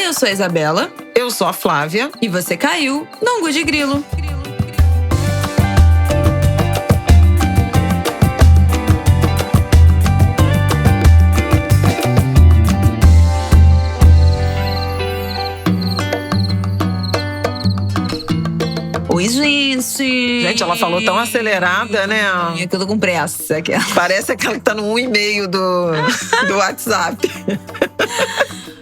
Eu sou a Isabela. Eu sou a Flávia. E você caiu no Angu de Grilo. Oi, gente! Gente, ela falou tão acelerada, né? É que eu tô com pressa. Parece aquela que tá no 1,5 do WhatsApp.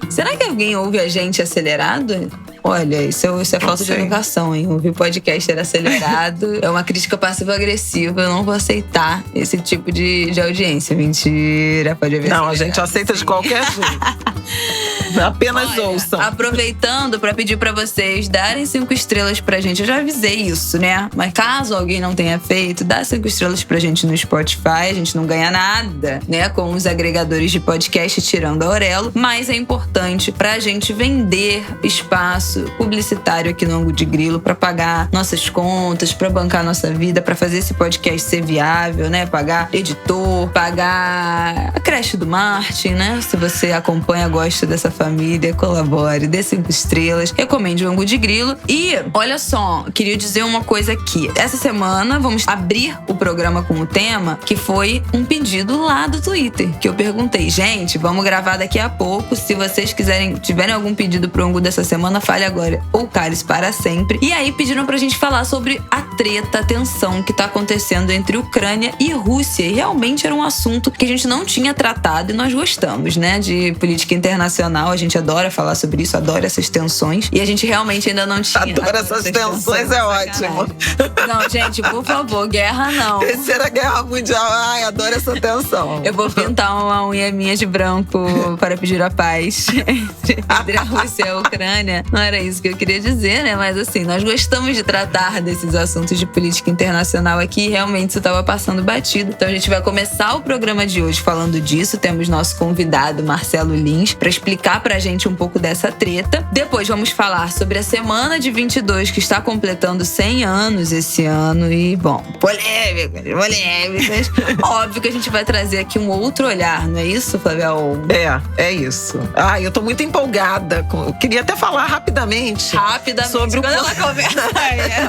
Será que alguém ouve a gente acelerado? Olha, isso é falta de educação, hein? Ouvir podcaster acelerado é uma crítica passiva-agressiva. Eu não vou aceitar esse tipo de audiência. Mentira, pode ouvir. Não, a gente aceita de qualquer jeito. Apenas ouçam. Aproveitando pra pedir pra vocês darem 5 estrelas pra gente. Eu já avisei isso, né? Mas caso alguém não tenha feito, dá 5 estrelas pra gente no Spotify. A gente não ganha nada, né? Com os agregadores de podcast tirando a Aurelo. Mas é importante pra gente vender espaço publicitário aqui no Angu de Grilo pra pagar nossas contas, pra bancar nossa vida, pra fazer esse podcast ser viável, né? Pagar editor, pagar a creche do Martin, né? Se você acompanha, gosta dessa família, colabore, dê 5 estrelas, recomende o Angu de Grilo. E, olha só, queria dizer uma coisa aqui. Essa semana vamos abrir o programa com o tema que foi um pedido lá do Twitter, que eu perguntei, gente, vamos gravar daqui a pouco. Se vocês tiverem algum pedido pro Angu dessa semana, fale agora ou cale-se para sempre. E aí pediram pra gente falar sobre a treta, a tensão que tá acontecendo entre Ucrânia e Rússia. E realmente era um assunto que a gente não tinha tratado e nós gostamos, né? De política internacional, a gente adora falar sobre isso, adora essas tensões. E a gente realmente ainda não tinha. Adora essas tensões, é ótimo. Não, gente, por favor, guerra não. Terceira Guerra Mundial, ai, adoro essa tensão. Eu vou pintar uma unha minha de branco para pedir a paz entre a Rússia e a Ucrânia. Não era isso que eu queria dizer, né? Mas assim, nós gostamos de tratar desses assuntos de política internacional aqui e realmente isso estava passando batido. Então a gente vai começar o programa de hoje falando disso. Temos nosso convidado, Marcelo Lins, para explicar pra gente um pouco dessa treta. Depois vamos falar sobre a semana de 22, que está completando 100 anos esse ano. E, bom, polêmicas. Óbvio que a gente vai trazer aqui um outro olhar, não é isso, Flávia? É isso. Ai, eu tô muito empolgada. Eu queria até falar rapidamente. Sobre quando ela começa.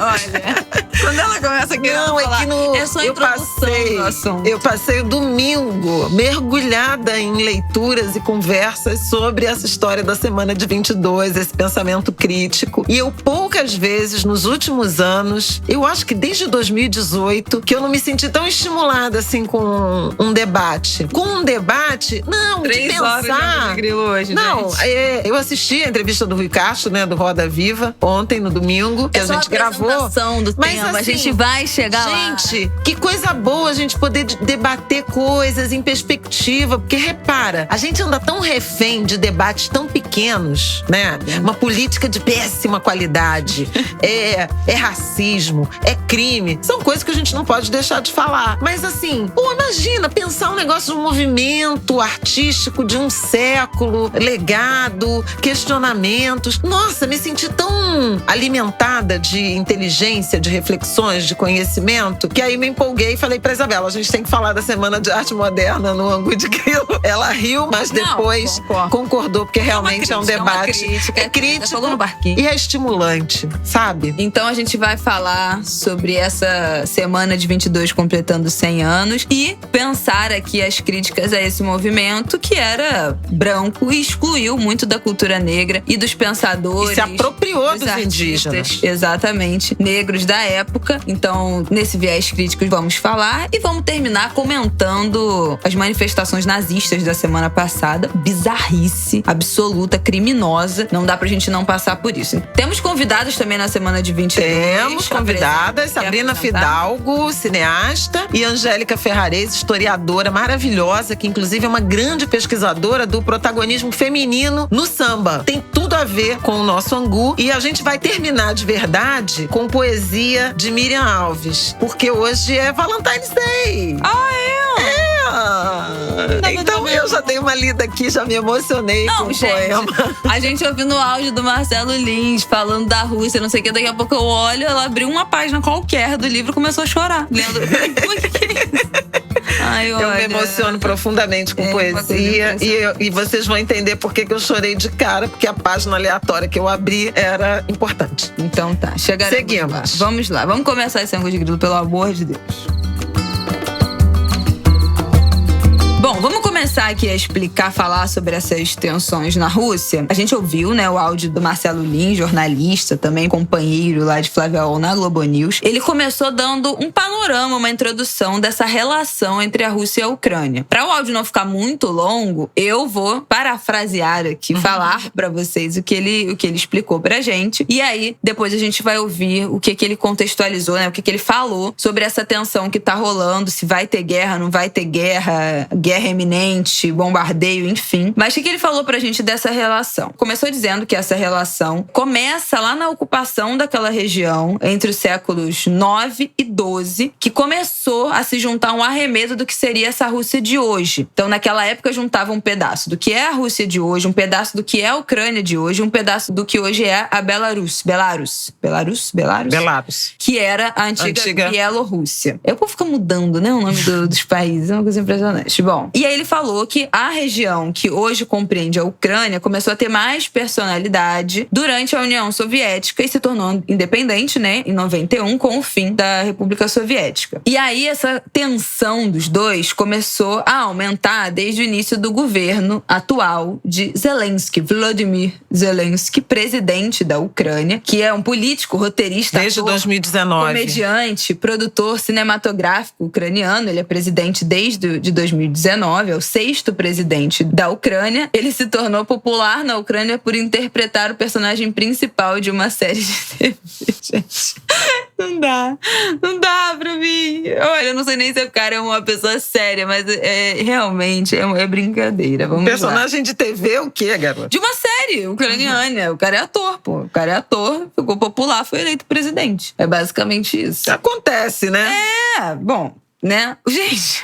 Olha. Quando ela começa aqui, não, é que no, é só introdução do assunto. Eu passei o domingo mergulhada em leituras e conversas sobre essa história da semana de 22, esse pensamento crítico. E eu poucas vezes nos últimos anos, eu acho que desde 2018, que eu não me senti tão estimulada assim com um debate. Com um debate, não, 3 de pensar. horas de grilo hoje, não, eu assisti a entrevista do Rui Castro, né, do Roda Viva, ontem, no domingo, que a gente gravou. Do mas tema, assim, a gente vai chegar lá. Gente, que coisa boa a gente poder debater coisas em perspectiva, porque repara, a gente anda tão refém de debates tão pequenos, né? Uma política de péssima qualidade, é racismo, é crime, são coisas que a gente não pode deixar de falar. Mas assim, imagina pensar um negócio de um movimento artístico de um século, legado, questionamentos. Nossa, me senti tão alimentada de inteligência, de reflexões, de conhecimento, que aí me empolguei e falei pra Isabela, a gente tem que falar da Semana de Arte Moderna no Angu de Grilo. Ela riu, mas depois concordou, porque realmente é um debate. É crítico no barquinho. E é estimulante, sabe? Então a gente vai falar sobre essa Semana de 22 completando 100 anos e pensar aqui as críticas a esse movimento que era branco e excluiu muito da cultura negra e dos pensadores. E se apropriou dos indígenas. Exatamente. Negros da época. Então, nesse viés crítico, vamos falar e vamos terminar comentando as manifestações nazistas da semana passada. Bizarrice, absoluta, criminosa. Não dá pra gente não passar por isso. Temos convidados também na semana de 22. Temos convidadas, Sabrina Fidalgo, cineasta, e Angélica Ferrarese, historiadora maravilhosa, que inclusive é uma grande pesquisadora do protagonismo feminino no samba. Tem tudo a ver com o nosso Angu. E a gente vai terminar de verdade com poesia de Miriam Alves, porque hoje é Valentine's Day. Então eu já dei uma lida aqui, já me emocionei com o poema. A gente ouvindo o áudio do Marcelo Lins falando da Rússia, não sei o que, daqui a pouco eu olho, ela abriu uma página qualquer do livro e começou a chorar. Lendo. Ai, Eu me olha. emociono profundamente com poesia e vocês vão entender por que eu chorei de cara, porque a página aleatória que eu abri era importante. Então tá, chegaremos Seguimos. lá. Vamos lá, vamos começar esse ângulo de grilo, pelo amor de Deus. Bom, vamos começar aqui a explicar, falar sobre essas tensões na Rússia. A gente ouviu, né, o áudio do Marcelo Lin, jornalista, também companheiro lá de Flávia Ol na Globo News. Ele começou dando um panorama, uma introdução dessa relação entre a Rússia e a Ucrânia. Para o áudio não ficar muito longo, eu vou parafrasear aqui, falar para vocês o que ele explicou pra gente. E aí, depois a gente vai ouvir o que ele contextualizou, né, o que ele falou sobre essa tensão que tá rolando, se vai ter guerra, não vai ter guerra eminente, bombardeio, enfim. Mas o que ele falou pra gente dessa relação? Começou dizendo que essa relação começa lá na ocupação daquela região entre os séculos 9 e 12, que começou a se juntar um arremedo do que seria essa Rússia de hoje. Então, naquela época, juntava um pedaço do que é a Rússia de hoje, um pedaço do que é a Ucrânia de hoje, um pedaço do que hoje é a Belarus, que era a antiga Bielorrússia. O povo fica mudando, né, o nome dos países, é uma coisa impressionante. Bom, e aí ele falou que a região que hoje compreende a Ucrânia começou a ter mais personalidade durante a União Soviética e se tornou independente, né, em 91, com o fim da República Soviética. E aí essa tensão dos dois começou a aumentar desde o início do governo atual de Zelensky, Volodymyr Zelensky, presidente da Ucrânia, que é um político, roteirista, desde ator, 2019. comediante, produtor cinematográfico ucraniano. Ele é presidente desde 2019, é o 6º presidente da Ucrânia. Ele se tornou popular na Ucrânia por interpretar o personagem principal de uma série de TV. Gente, não dá pra mim. Olha, eu não sei nem se o cara é uma pessoa séria, mas realmente é brincadeira. Vamos personagem lá. de TV o quê, garota? De uma série ucraniana. O cara é ator, pô. O cara é ator, ficou popular, foi eleito presidente. É basicamente isso. Acontece, né? Bom, né? Gente,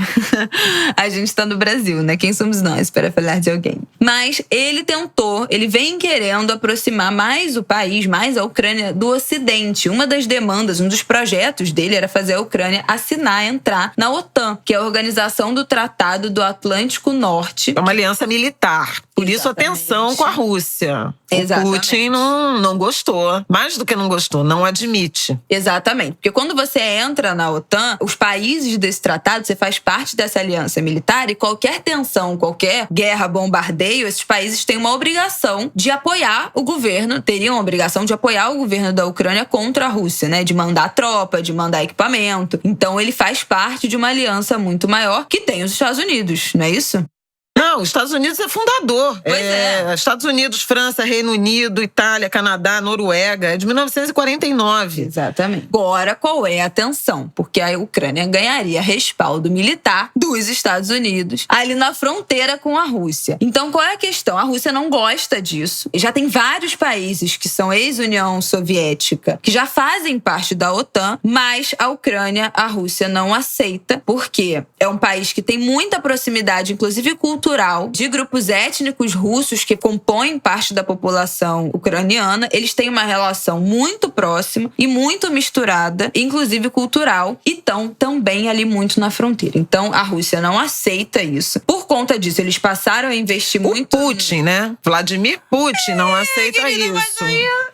a gente tá no Brasil, né? Quem somos nós para falar de alguém? Mas ele vem querendo aproximar mais o país, mais a Ucrânia do Ocidente. Uma das demandas, um dos projetos dele era fazer a Ucrânia entrar na OTAN, que é a Organização do Tratado do Atlântico Norte. É uma aliança militar. Por isso a tensão com a Rússia. O Putin não gostou. Mais do que não gostou, não admite. Exatamente. Porque quando você entra na OTAN, os países desse tratado, você faz parte dessa aliança militar e qualquer tensão, qualquer guerra, bombardeio, esses países têm uma obrigação de apoiar o governo, teriam a obrigação de apoiar o governo da Ucrânia contra a Rússia, né? De mandar tropa, de mandar equipamento. Então ele faz parte de uma aliança muito maior que tem os Estados Unidos, não é isso? Não, os Estados Unidos é fundador. Pois é. Estados Unidos, França, Reino Unido, Itália, Canadá, Noruega. É de 1949. Exatamente. Agora, qual é a tensão? Porque a Ucrânia ganharia respaldo militar dos Estados Unidos ali na fronteira com a Rússia. Então, qual é a questão? A Rússia não gosta disso. Já tem vários países que são ex-União Soviética que já fazem parte da OTAN, mas a Ucrânia, a Rússia não aceita, porque é um país que tem muita proximidade, inclusive cultural, de grupos étnicos russos que compõem parte da população ucraniana. Eles têm uma relação muito próxima e muito misturada, inclusive cultural, e estão também ali muito na fronteira. Então, a Rússia não aceita isso. Por conta disso, eles passaram a investir muito... O Putin, né? Vladimir Putin não aceita querida, isso.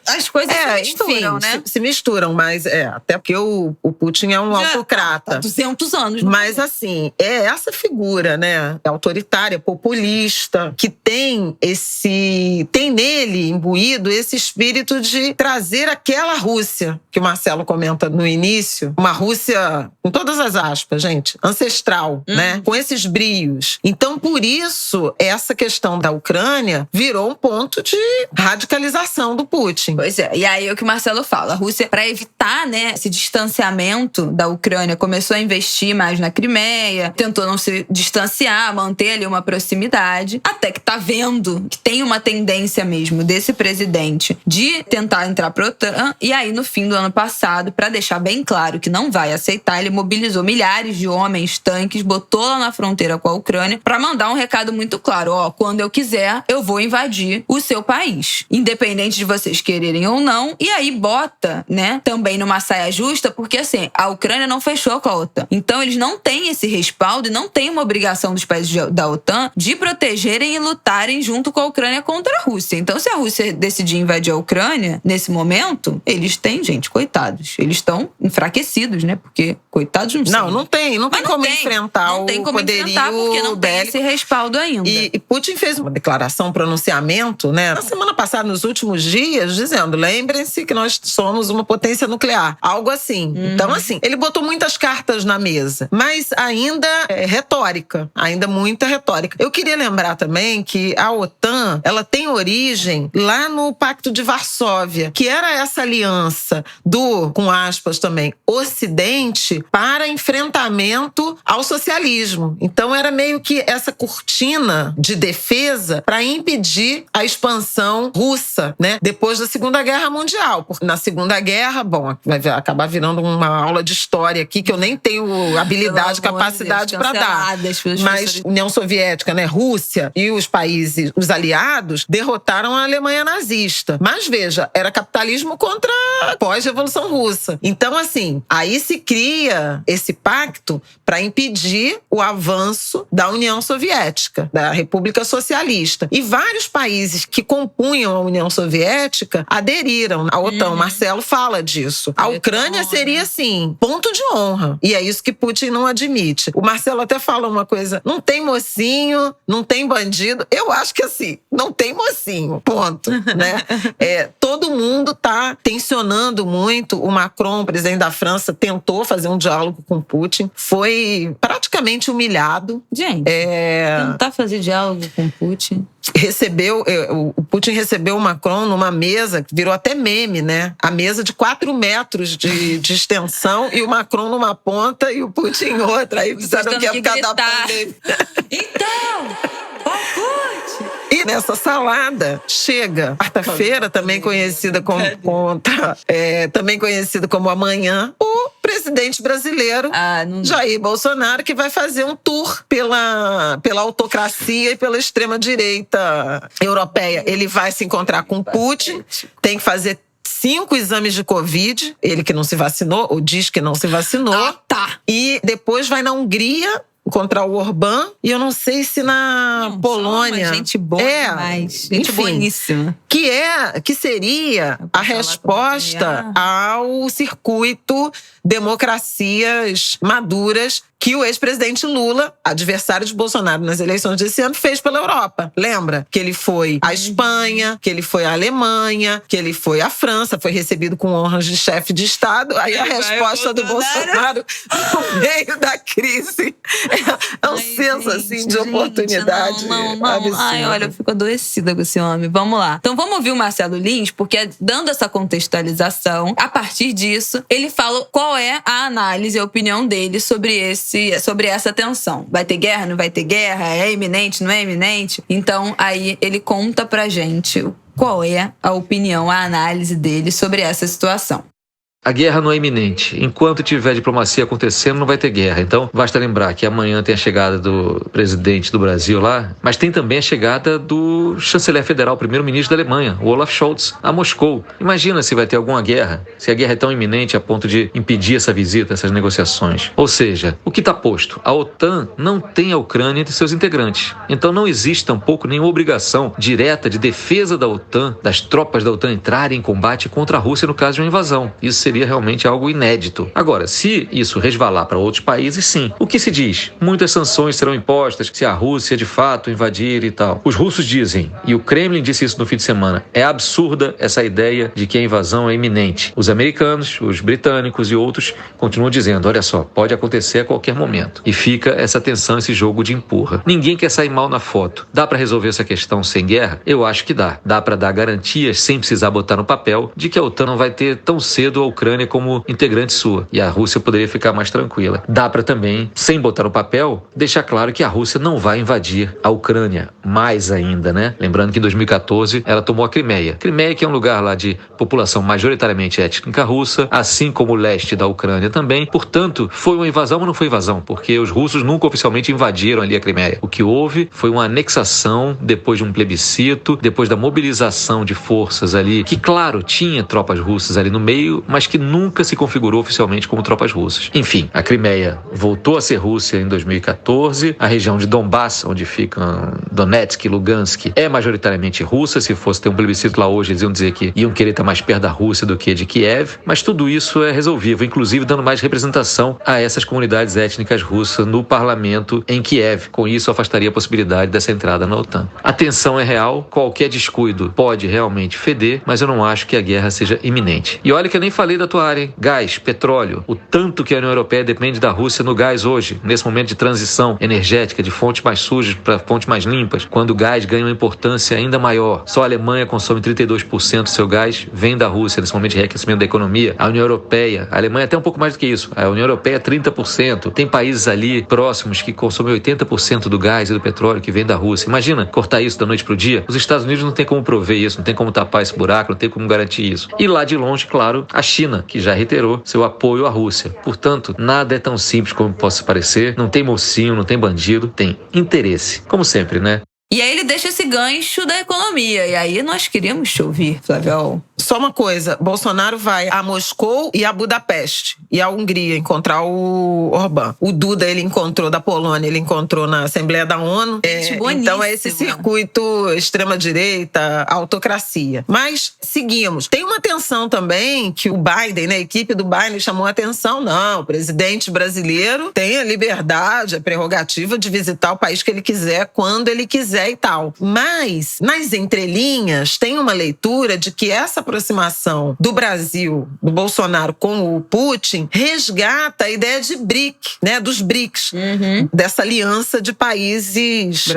As coisas se misturam, enfim, né? Se misturam, mas até porque o Putin é um autocrata. Há 200 anos. Mas assim, é essa figura, né? Autoritária, populista, que tem nele imbuído esse espírito de trazer aquela Rússia que o Marcelo comenta no início, uma Rússia, com todas as aspas, gente, ancestral, né? Com esses brios. Então, por isso, essa questão da Ucrânia virou um ponto de radicalização do Putin. Pois é, e aí é o que o Marcelo fala. A Rússia, para evitar, né, esse distanciamento da Ucrânia, começou a investir mais na Crimeia, tentou não se distanciar, manter ali uma proximidade, até que tá vendo que tem uma tendência mesmo desse presidente de tentar entrar pro OTAN. E aí, no fim do ano passado, para deixar bem claro que não vai aceitar, ele mobilizou milhares de homens, tanques, botou lá na fronteira com a Ucrânia para mandar um recado muito claro: quando eu quiser, eu vou invadir o seu país. Independente de vocês quererem aderirem ou não, e aí bota, né, também numa saia justa, porque assim, a Ucrânia não fechou com a OTAN. Então eles não têm esse respaldo e não têm uma obrigação dos países da OTAN de protegerem e lutarem junto com a Ucrânia contra a Rússia. Então se a Rússia decidir invadir a Ucrânia, nesse momento, eles têm, gente, coitados. Eles estão enfraquecidos, né, porque coitados não tem como enfrentar o poderio. Não tem como enfrentar porque não tem esse respaldo ainda. E Putin fez uma declaração, um pronunciamento, né, na semana passada, nos últimos dias, dizendo, lembrem-se que nós somos uma potência nuclear. Algo assim. Então, assim, ele botou muitas cartas na mesa, mas ainda é retórica, ainda muita retórica. Eu queria lembrar também que a OTAN, ela tem origem lá no Pacto de Varsóvia, que era essa aliança do, com aspas também, Ocidente para enfrentamento ao socialismo. Então era meio que essa cortina de defesa para impedir a expansão russa, né? Depois da Segunda Guerra Mundial. Porque na Segunda Guerra, bom, vai acabar virando uma aula de história aqui que eu nem tenho habilidade, capacidade para dar. Mas União Soviética, né, Rússia e os países, os aliados, derrotaram a Alemanha nazista. Mas veja, era capitalismo contra a pós-revolução russa. Então, assim, aí se cria esse pacto para impedir o avanço da União Soviética, da República Socialista. E vários países que compunham a União Soviética aderiram à OTAN. Marcelo fala disso. A Ucrânia seria, assim, ponto de honra. E é isso que Putin não admite. O Marcelo até fala uma coisa, não tem mocinho, não tem bandido. Eu acho que, assim, não tem mocinho, ponto, né? Todo mundo tá tensionando muito. O Macron, presidente da França, tentou fazer um diálogo com Putin. Foi praticamente humilhado. Gente, tentar fazer diálogo com Putin. O Putin recebeu o Macron numa mesa, que virou até meme, né? A mesa de 4 metros de extensão e o Macron numa ponta e o Putin em outra. Aí precisaram que ia ficar da pandemia. Então, Putin! E nessa salada chega quarta-feira, também conhecida como também conhecida como amanhã, o presidente brasileiro Jair Bolsonaro, que vai fazer um tour pela autocracia e pela extrema-direita europeia. Ele vai se encontrar com Putin, tem que fazer 5 exames de Covid, ele que não se vacinou, ou diz que não se vacinou. E depois vai na Hungria encontrar o Orbán, e eu não sei se na Polônia. Gente boa demais. Gente boníssima. Que seria a resposta ao circuito democracias maduras que o ex-presidente Lula, adversário de Bolsonaro nas eleições desse ano, fez pela Europa. Lembra? Que ele foi à Espanha, que ele foi à Alemanha, que ele foi à França, foi recebido com honras de chefe de Estado. Aí a resposta do Bolsonaro, no meio da crise, é um senso assim, de oportunidade. Não. Ai, olha, eu fico adoecida com esse homem. Vamos lá. Então vamos ouvir o Marcelo Lins, porque dando essa contextualização, a partir disso, ele fala qual é a análise, a opinião dele sobre essa tensão. Vai ter guerra, não vai ter guerra? É iminente, não é iminente? Então, aí ele conta pra gente qual é a opinião, a análise dele sobre essa situação. A guerra não é iminente. Enquanto tiver diplomacia acontecendo, não vai ter guerra. Então, basta lembrar que amanhã tem a chegada do presidente do Brasil lá, mas tem também a chegada do chanceler federal, primeiro-ministro da Alemanha, o Olaf Scholz, a Moscou. Imagina se vai ter alguma guerra, se a guerra é tão iminente a ponto de impedir essa visita, essas negociações. Ou seja, o que está posto? A OTAN não tem a Ucrânia entre seus integrantes. Então não existe tampouco nenhuma obrigação direta de defesa da OTAN, das tropas da OTAN entrarem em combate contra a Rússia no caso de uma invasão. Isso seria realmente algo inédito. Agora, se isso resvalar para outros países, sim. O que se diz? Muitas sanções serão impostas se a Rússia de fato invadir e tal. Os russos dizem, e o Kremlin disse isso no fim de semana, é absurda essa ideia de que a invasão é iminente. Os americanos, os britânicos e outros continuam dizendo, olha só, pode acontecer a qualquer momento. E fica essa tensão, esse jogo de empurra. Ninguém quer sair mal na foto. Dá para resolver essa questão sem guerra? Eu acho que dá. Dá para dar garantias sem precisar botar no papel de que a OTAN não vai ter tão cedo ao Ucrânia como integrante sua, e a Rússia poderia ficar mais tranquila. Dá para também, sem botar no papel, deixar claro que a Rússia não vai invadir a Ucrânia, mais ainda, né? Lembrando que em 2014 ela tomou a Crimeia. Crimeia, que é um lugar lá de população majoritariamente étnica russa, assim como o leste da Ucrânia também. Portanto, foi uma invasão, mas não foi invasão, porque os russos nunca oficialmente invadiram ali a Crimeia. O que houve foi uma anexação depois de um plebiscito, depois da mobilização de forças ali, que claro, tinha tropas russas ali no meio, mas que nunca se configurou oficialmente como tropas russas. Enfim, a Crimeia voltou a ser Rússia em 2014, a região de Donbass, onde ficam Donetsk e Lugansk, é majoritariamente russa. Se fosse ter um plebiscito lá hoje, eles iam dizer que iam querer estar mais perto da Rússia do que de Kiev, mas tudo isso é resolvível, inclusive dando mais representação a essas comunidades étnicas russas no parlamento em Kiev. Com isso, afastaria a possibilidade dessa entrada na OTAN. A tensão é real, qualquer descuido pode realmente feder, mas eu não acho que a guerra seja iminente. E olha que eu nem falei da tua área, hein? Gás, petróleo, o tanto que a União Europeia depende da Rússia no gás hoje, nesse momento de transição energética, de fontes mais sujas para fontes mais limpas, quando o gás ganha uma importância ainda maior. Só a Alemanha consome 32% do seu gás, vem da Rússia nesse momento de reaquecimento da economia. A União Europeia, a Alemanha até um pouco mais do que isso, a União Europeia 30%. Tem países ali próximos que consomem 80% do gás e do petróleo que vem da Rússia. Imagina cortar isso da noite pro dia. Os Estados Unidos não tem como prover isso, não tem como tapar esse buraco, não tem como garantir isso. E lá de longe, claro, a China, que já reiterou seu apoio à Rússia. Portanto, nada é tão simples como possa parecer. Não tem mocinho, não tem bandido, tem interesse. Como sempre, né? E aí ele deixa esse gancho da economia. E aí nós queríamos te ouvir, Flaviol. Só uma coisa, Bolsonaro vai a Moscou e a Budapeste e a Hungria encontrar o Orbán. O Duda ele encontrou da Polônia, ele encontrou na Assembleia da ONU. Então é esse circuito extrema-direita, autocracia. Mas seguimos. Tem uma tensão também que o Biden, né, a equipe do Biden chamou a atenção. Não, o presidente brasileiro tem a liberdade, a prerrogativa de visitar o país que ele quiser, quando ele quiser e tal. Mas, nas entrelinhas, tem uma leitura de que essa aproximação do Brasil, do Bolsonaro com o Putin, resgata a ideia de BRIC, né, dos BRICS, dessa aliança de países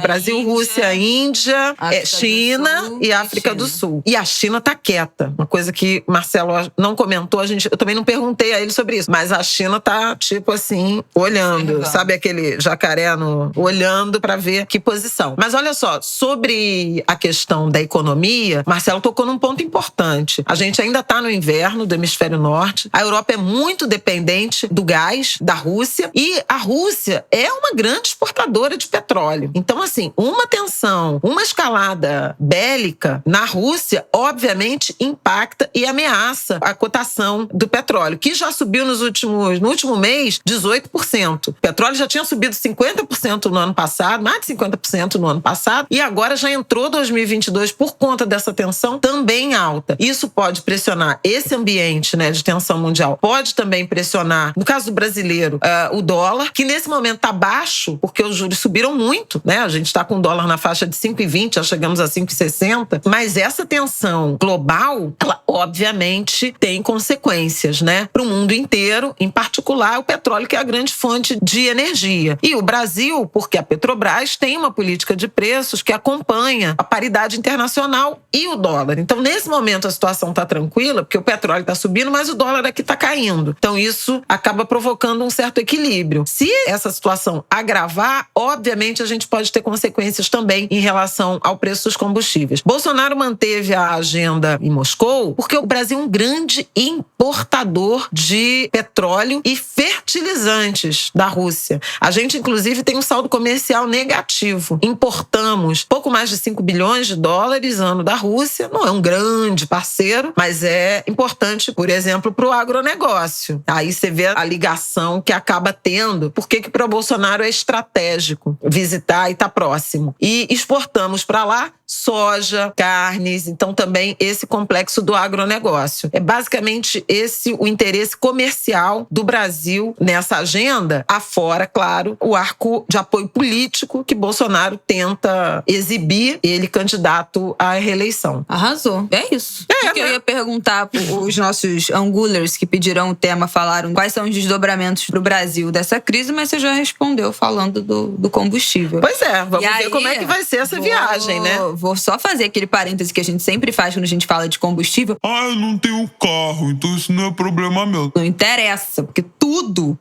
Brasil, Rússia, Índia, China e África do Sul. E a China tá quieta, uma coisa que Marcelo não comentou, eu também não perguntei a ele sobre isso, mas a China tá tipo assim, olhando, sabe aquele jacaré olhando para ver que posição. Mas olha só, sobre a questão da economia, Marcelo tocou num ponto importante. A gente ainda está no inverno do hemisfério norte. A Europa é muito dependente do gás da Rússia e a Rússia é uma grande exportadora de petróleo. Então, assim, uma tensão, uma escalada bélica na Rússia, obviamente, impacta e ameaça a cotação do petróleo, que já subiu no último mês 18%. O petróleo já tinha subido 50% no ano passado, mais de 50% no ano passado, e agora já entrou 2022 por conta dessa tensão também alta. Isso pode pressionar esse ambiente, né, de tensão mundial. Pode também pressionar, no caso do brasileiro, o dólar, que nesse momento está baixo, porque os juros subiram muito, né? A gente está com o dólar na faixa de 5,20, já chegamos a 5,60. Mas essa tensão global, ela obviamente tem consequências, né, para o mundo inteiro, em particular o petróleo, que é a grande fonte de energia. E o Brasil, porque a Petrobras tem uma política de preços que acompanha a paridade internacional e o dólar. Então, nesse momento, a situação está tranquila, porque o petróleo está subindo, mas o dólar aqui está caindo. Então, isso acaba provocando um certo equilíbrio. Se essa situação agravar, obviamente, a gente pode ter consequências também em relação ao preço dos combustíveis. Bolsonaro manteve a agenda em Moscou porque o Brasil é um grande importador de petróleo e fertilizantes da Rússia. A gente, inclusive, tem um saldo comercial negativo. Importamos pouco mais de 5 bilhões de dólares ano da Rússia. Não é um grande parceiro, mas é importante, por exemplo, para o agronegócio. Aí você vê a ligação que acaba tendo. Por que para o Bolsonaro é estratégico visitar e estar próximo? E exportamos para lá soja, carnes, então também esse complexo do agronegócio. É basicamente esse o interesse comercial do Brasil nessa agenda, afora, claro, o arco de apoio político que Bolsonaro tenta exibir, ele candidato à reeleição. Arrasou. É isso. Que eu ia perguntar os nossos angulers que pediram o tema, falaram quais são os desdobramentos para o Brasil dessa crise, mas você já respondeu falando do combustível. Pois é, vamos ver como é que vai ser essa viagem, né? Vou vou só fazer aquele parêntese que a gente sempre faz quando a gente fala de combustível. Eu não tenho carro, então isso não é problema meu. Não interessa, porque tudo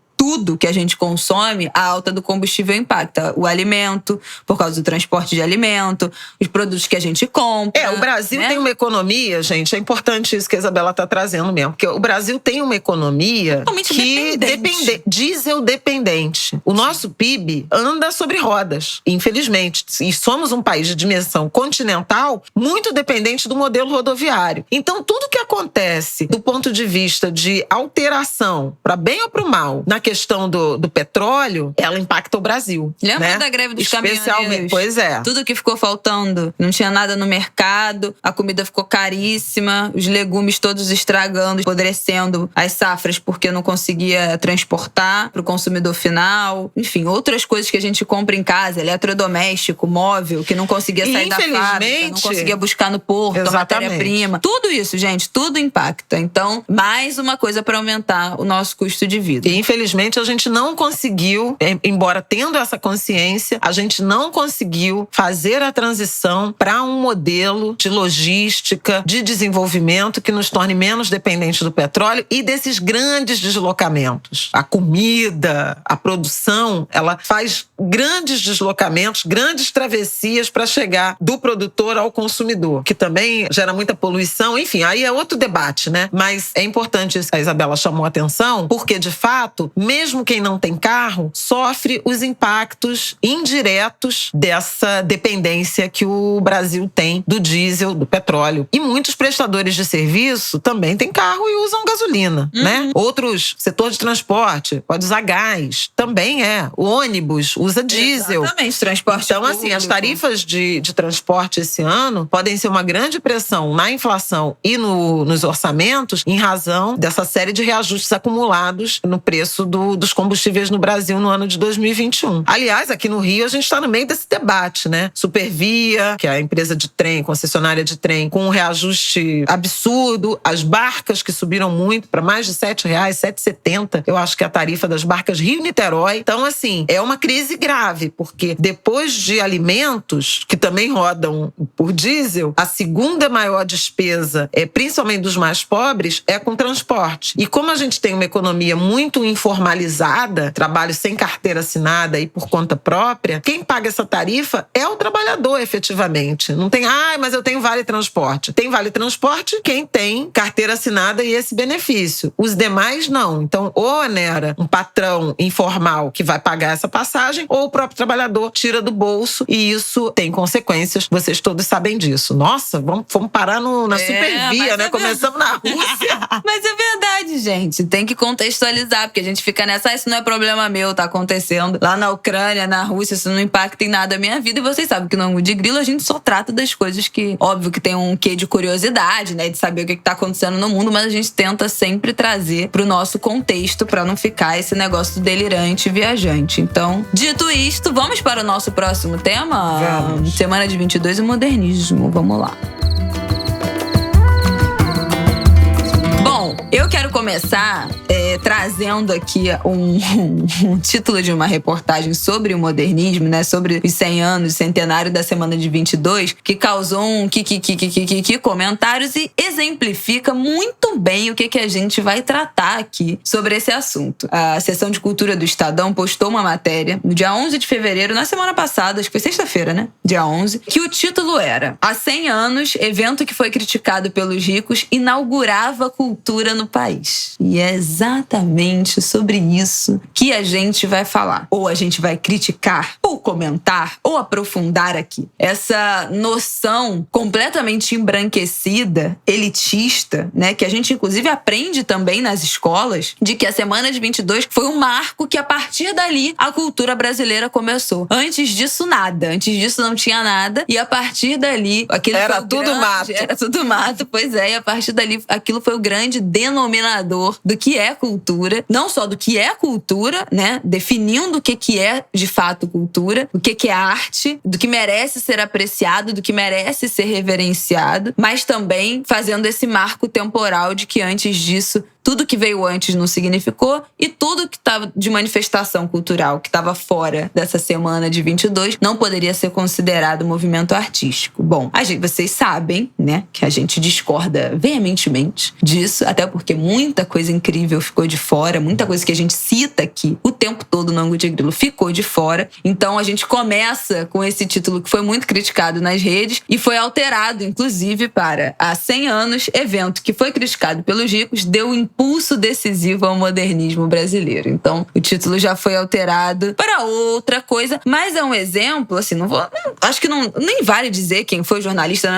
que a gente consome, a alta do combustível impacta. O alimento, por causa do transporte de alimento, os produtos que a gente compra. O Brasil tem uma economia, gente, é importante isso que a Isabela está trazendo mesmo, porque o Brasil tem uma economia totalmente que diesel dependente. O nosso PIB anda sobre rodas, infelizmente. E somos um país de dimensão continental muito dependente do modelo rodoviário. Então, tudo que acontece do ponto de vista de alteração, para bem ou para o mal, na questão do petróleo, ela impacta o Brasil. Lembra da greve dos caminhoneiros? Pois é. Tudo que ficou faltando. Não tinha nada no mercado, a comida ficou caríssima, os legumes todos estragando, apodrecendo as safras porque não conseguia transportar para o consumidor final. Enfim, outras coisas que a gente compra em casa, eletrodoméstico, móvel, que não conseguia sair da fábrica, não conseguia buscar no porto, a matéria-prima. Tudo isso, gente, tudo impacta. Então, mais uma coisa para aumentar o nosso custo de vida. E, infelizmente, a gente não conseguiu, embora tendo essa consciência, a gente não conseguiu fazer a transição para um modelo de logística, de desenvolvimento que nos torne menos dependentes do petróleo e desses grandes deslocamentos. A comida, a produção, ela faz grandes deslocamentos, grandes travessias para chegar do produtor ao consumidor, que também gera muita poluição. Enfim, aí é outro debate, né? Mas é importante isso que a Isabela chamou a atenção, porque, de fato, mesmo quem não tem carro, sofre os impactos indiretos dessa dependência que o Brasil tem do diesel, do petróleo. E muitos prestadores de serviço também têm carro e usam gasolina, né? Outros, setor de transporte, pode usar gás, também O ônibus usa diesel. Exatamente, transporte Então, assim, as tarifas de transporte esse ano podem ser uma grande pressão na inflação e nos orçamentos em razão dessa série de reajustes acumulados no preço dos combustíveis no Brasil no ano de 2021. Aliás, aqui no Rio, a gente está no meio desse debate, né? Supervia, que é a empresa de trem, concessionária de trem, com um reajuste absurdo. As barcas que subiram muito para mais de R$7, R$7,70. Eu acho que é a tarifa das barcas Rio-Niterói. Então, assim, é uma crise grave, porque depois de alimentos, que também rodam por diesel, a segunda maior despesa, principalmente dos mais pobres, é com transporte. E como a gente tem uma economia muito informalizada, trabalho sem carteira assinada e por conta própria, quem paga essa tarifa é o trabalhador, efetivamente. Não tem, mas eu tenho vale transporte. Tem vale transporte quem tem carteira assinada e esse benefício. Os demais, não. Então, ou onera um patrão informal que vai pagar essa passagem, ou o próprio trabalhador tira do bolso e isso tem consequências. Vocês todos sabem disso. Nossa, vamos parar na Supervia, né? Começamos na Rússia. Mas é verdade, gente. Tem que contextualizar, porque a gente fica nessa, isso não é problema meu, tá acontecendo lá na Ucrânia, na Rússia, isso não impacta em nada a minha vida. E vocês sabem que no Ângulo de Grilo a gente só trata das coisas que, óbvio que tem um quê de curiosidade, né? De saber o que tá acontecendo no mundo, mas a gente tenta sempre trazer pro nosso contexto pra não ficar esse negócio delirante e viajante. Então, dito isto, vamos para o nosso próximo tema? Vamos. Semana de 22, o modernismo. Vamos lá. Bom, eu quero começar trazendo aqui um título de uma reportagem sobre o modernismo, né? Sobre os 100 anos, centenário da Semana de 22, que causou um comentários e exemplifica muito bem o que a gente vai tratar aqui sobre esse assunto. A Seção de Cultura do Estadão postou uma matéria no dia 11 de fevereiro, na semana passada, acho que foi sexta-feira, né? Dia 11, que o título era: Há 100 anos, evento que foi criticado pelos ricos inaugurava cultura no país. E é exatamente sobre isso que a gente vai falar. Ou a gente vai criticar, ou comentar, ou aprofundar aqui. Essa noção completamente embranquecida, elitista, né? Que a gente, inclusive, aprende também nas escolas, de que a Semana de 22 foi um marco que, a partir dali, a cultura brasileira começou. Antes disso, nada. Antes disso, não tinha nada. E a partir dali, aquilo era foi o tudo grande, mato. Era tudo mato, pois é. E a partir dali, aquilo foi o grande denominador do que é cultura. Não só do que é cultura, né? Definindo o que é, de fato, cultura. O que é arte. Do que merece ser apreciado. Do que merece ser reverenciado. Mas também fazendo esse marco temporal de que antes disso tudo que veio antes não significou e tudo que estava de manifestação cultural, que estava fora dessa semana de 22, não poderia ser considerado movimento artístico. Bom, vocês sabem, né, que a gente discorda veementemente disso, até porque muita coisa incrível ficou de fora, muita coisa que a gente cita aqui o tempo todo no Ângulo de Grilo ficou de fora. Então a gente começa com esse título que foi muito criticado nas redes e foi alterado, inclusive, para há 100 anos, evento que foi criticado pelos ricos, deu um impulso decisivo ao modernismo brasileiro. Então o título já foi alterado para outra coisa, mas é um exemplo, assim, acho que nem vale dizer quem foi o jornalista,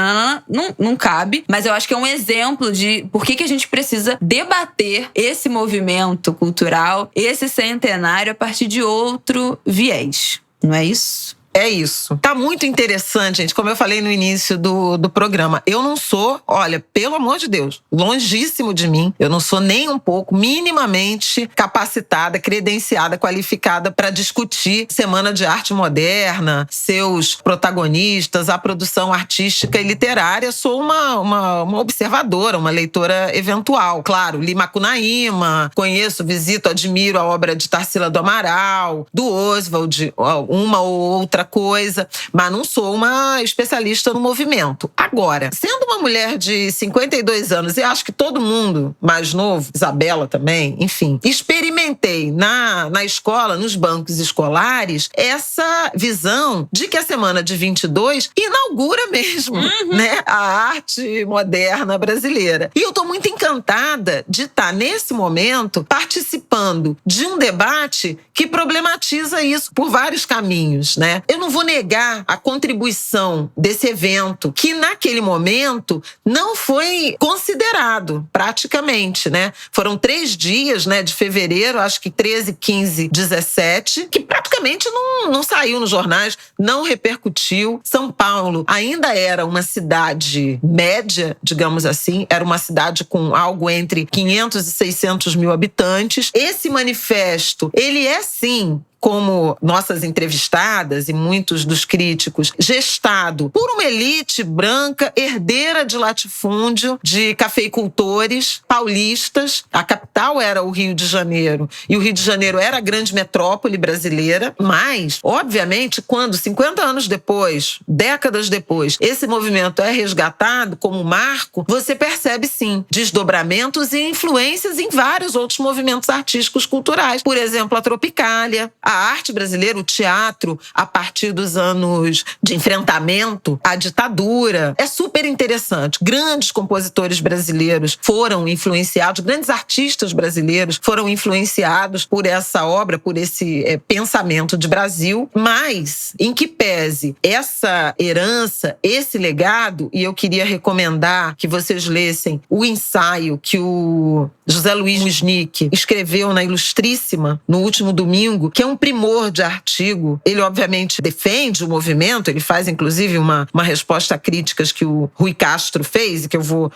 não cabe, mas eu acho que é um exemplo de por que a gente precisa debater esse movimento cultural, esse centenário, a partir de outro viés. Não é isso? É isso. Tá muito interessante, gente. Como eu falei no início do programa, eu não sou, olha, pelo amor de Deus, longíssimo de mim, eu não sou nem um pouco minimamente capacitada, credenciada, qualificada para discutir Semana de Arte Moderna, seus protagonistas, a produção artística e literária. Sou uma observadora, uma leitora eventual. Claro, li Macunaíma, conheço, visito, admiro a obra de Tarsila do Amaral, do Oswald, uma ou outra coisa, mas não sou uma especialista no movimento. Agora, sendo uma mulher de 52 anos, e acho que todo mundo mais novo, Isabela também, enfim, experimentei na escola, nos bancos escolares, essa visão de que a Semana de 22 inaugura mesmo, né, a arte moderna brasileira. E eu tô muito encantada de estar, nesse momento, participando de um debate que problematiza isso por vários caminhos, né? Eu não vou negar a contribuição desse evento, que naquele momento não foi considerado, praticamente, né? Foram 3 dias, né, de fevereiro, acho que 13, 15, 17, que praticamente não saiu nos jornais, não repercutiu. São Paulo ainda era uma cidade média, digamos assim, era uma cidade com algo entre 500 e 600 mil habitantes. Esse manifesto, ele é sim, como nossas entrevistadas e muitos dos críticos, gestado por uma elite branca, herdeira de latifúndio, de cafeicultores paulistas. A capital era o Rio de Janeiro, e o Rio de Janeiro era a grande metrópole brasileira. Mas, obviamente, quando 50 anos depois, décadas depois, esse movimento é resgatado como marco, você percebe, sim, desdobramentos e influências em vários outros movimentos artísticos culturais. Por exemplo, a Tropicália, a arte brasileira, o teatro, a partir dos anos de enfrentamento à ditadura. É super interessante. Grandes compositores brasileiros foram influenciados, grandes artistas brasileiros foram influenciados por essa obra, por esse pensamento de Brasil. Mas, em que pese essa herança, esse legado, e eu queria recomendar que vocês lessem o ensaio que o José Luiz Musnick escreveu na Ilustríssima no último domingo, que é um primor de artigo. Ele, obviamente, defende o movimento, ele faz, inclusive, uma resposta a críticas que o Rui Castro fez, e que eu vou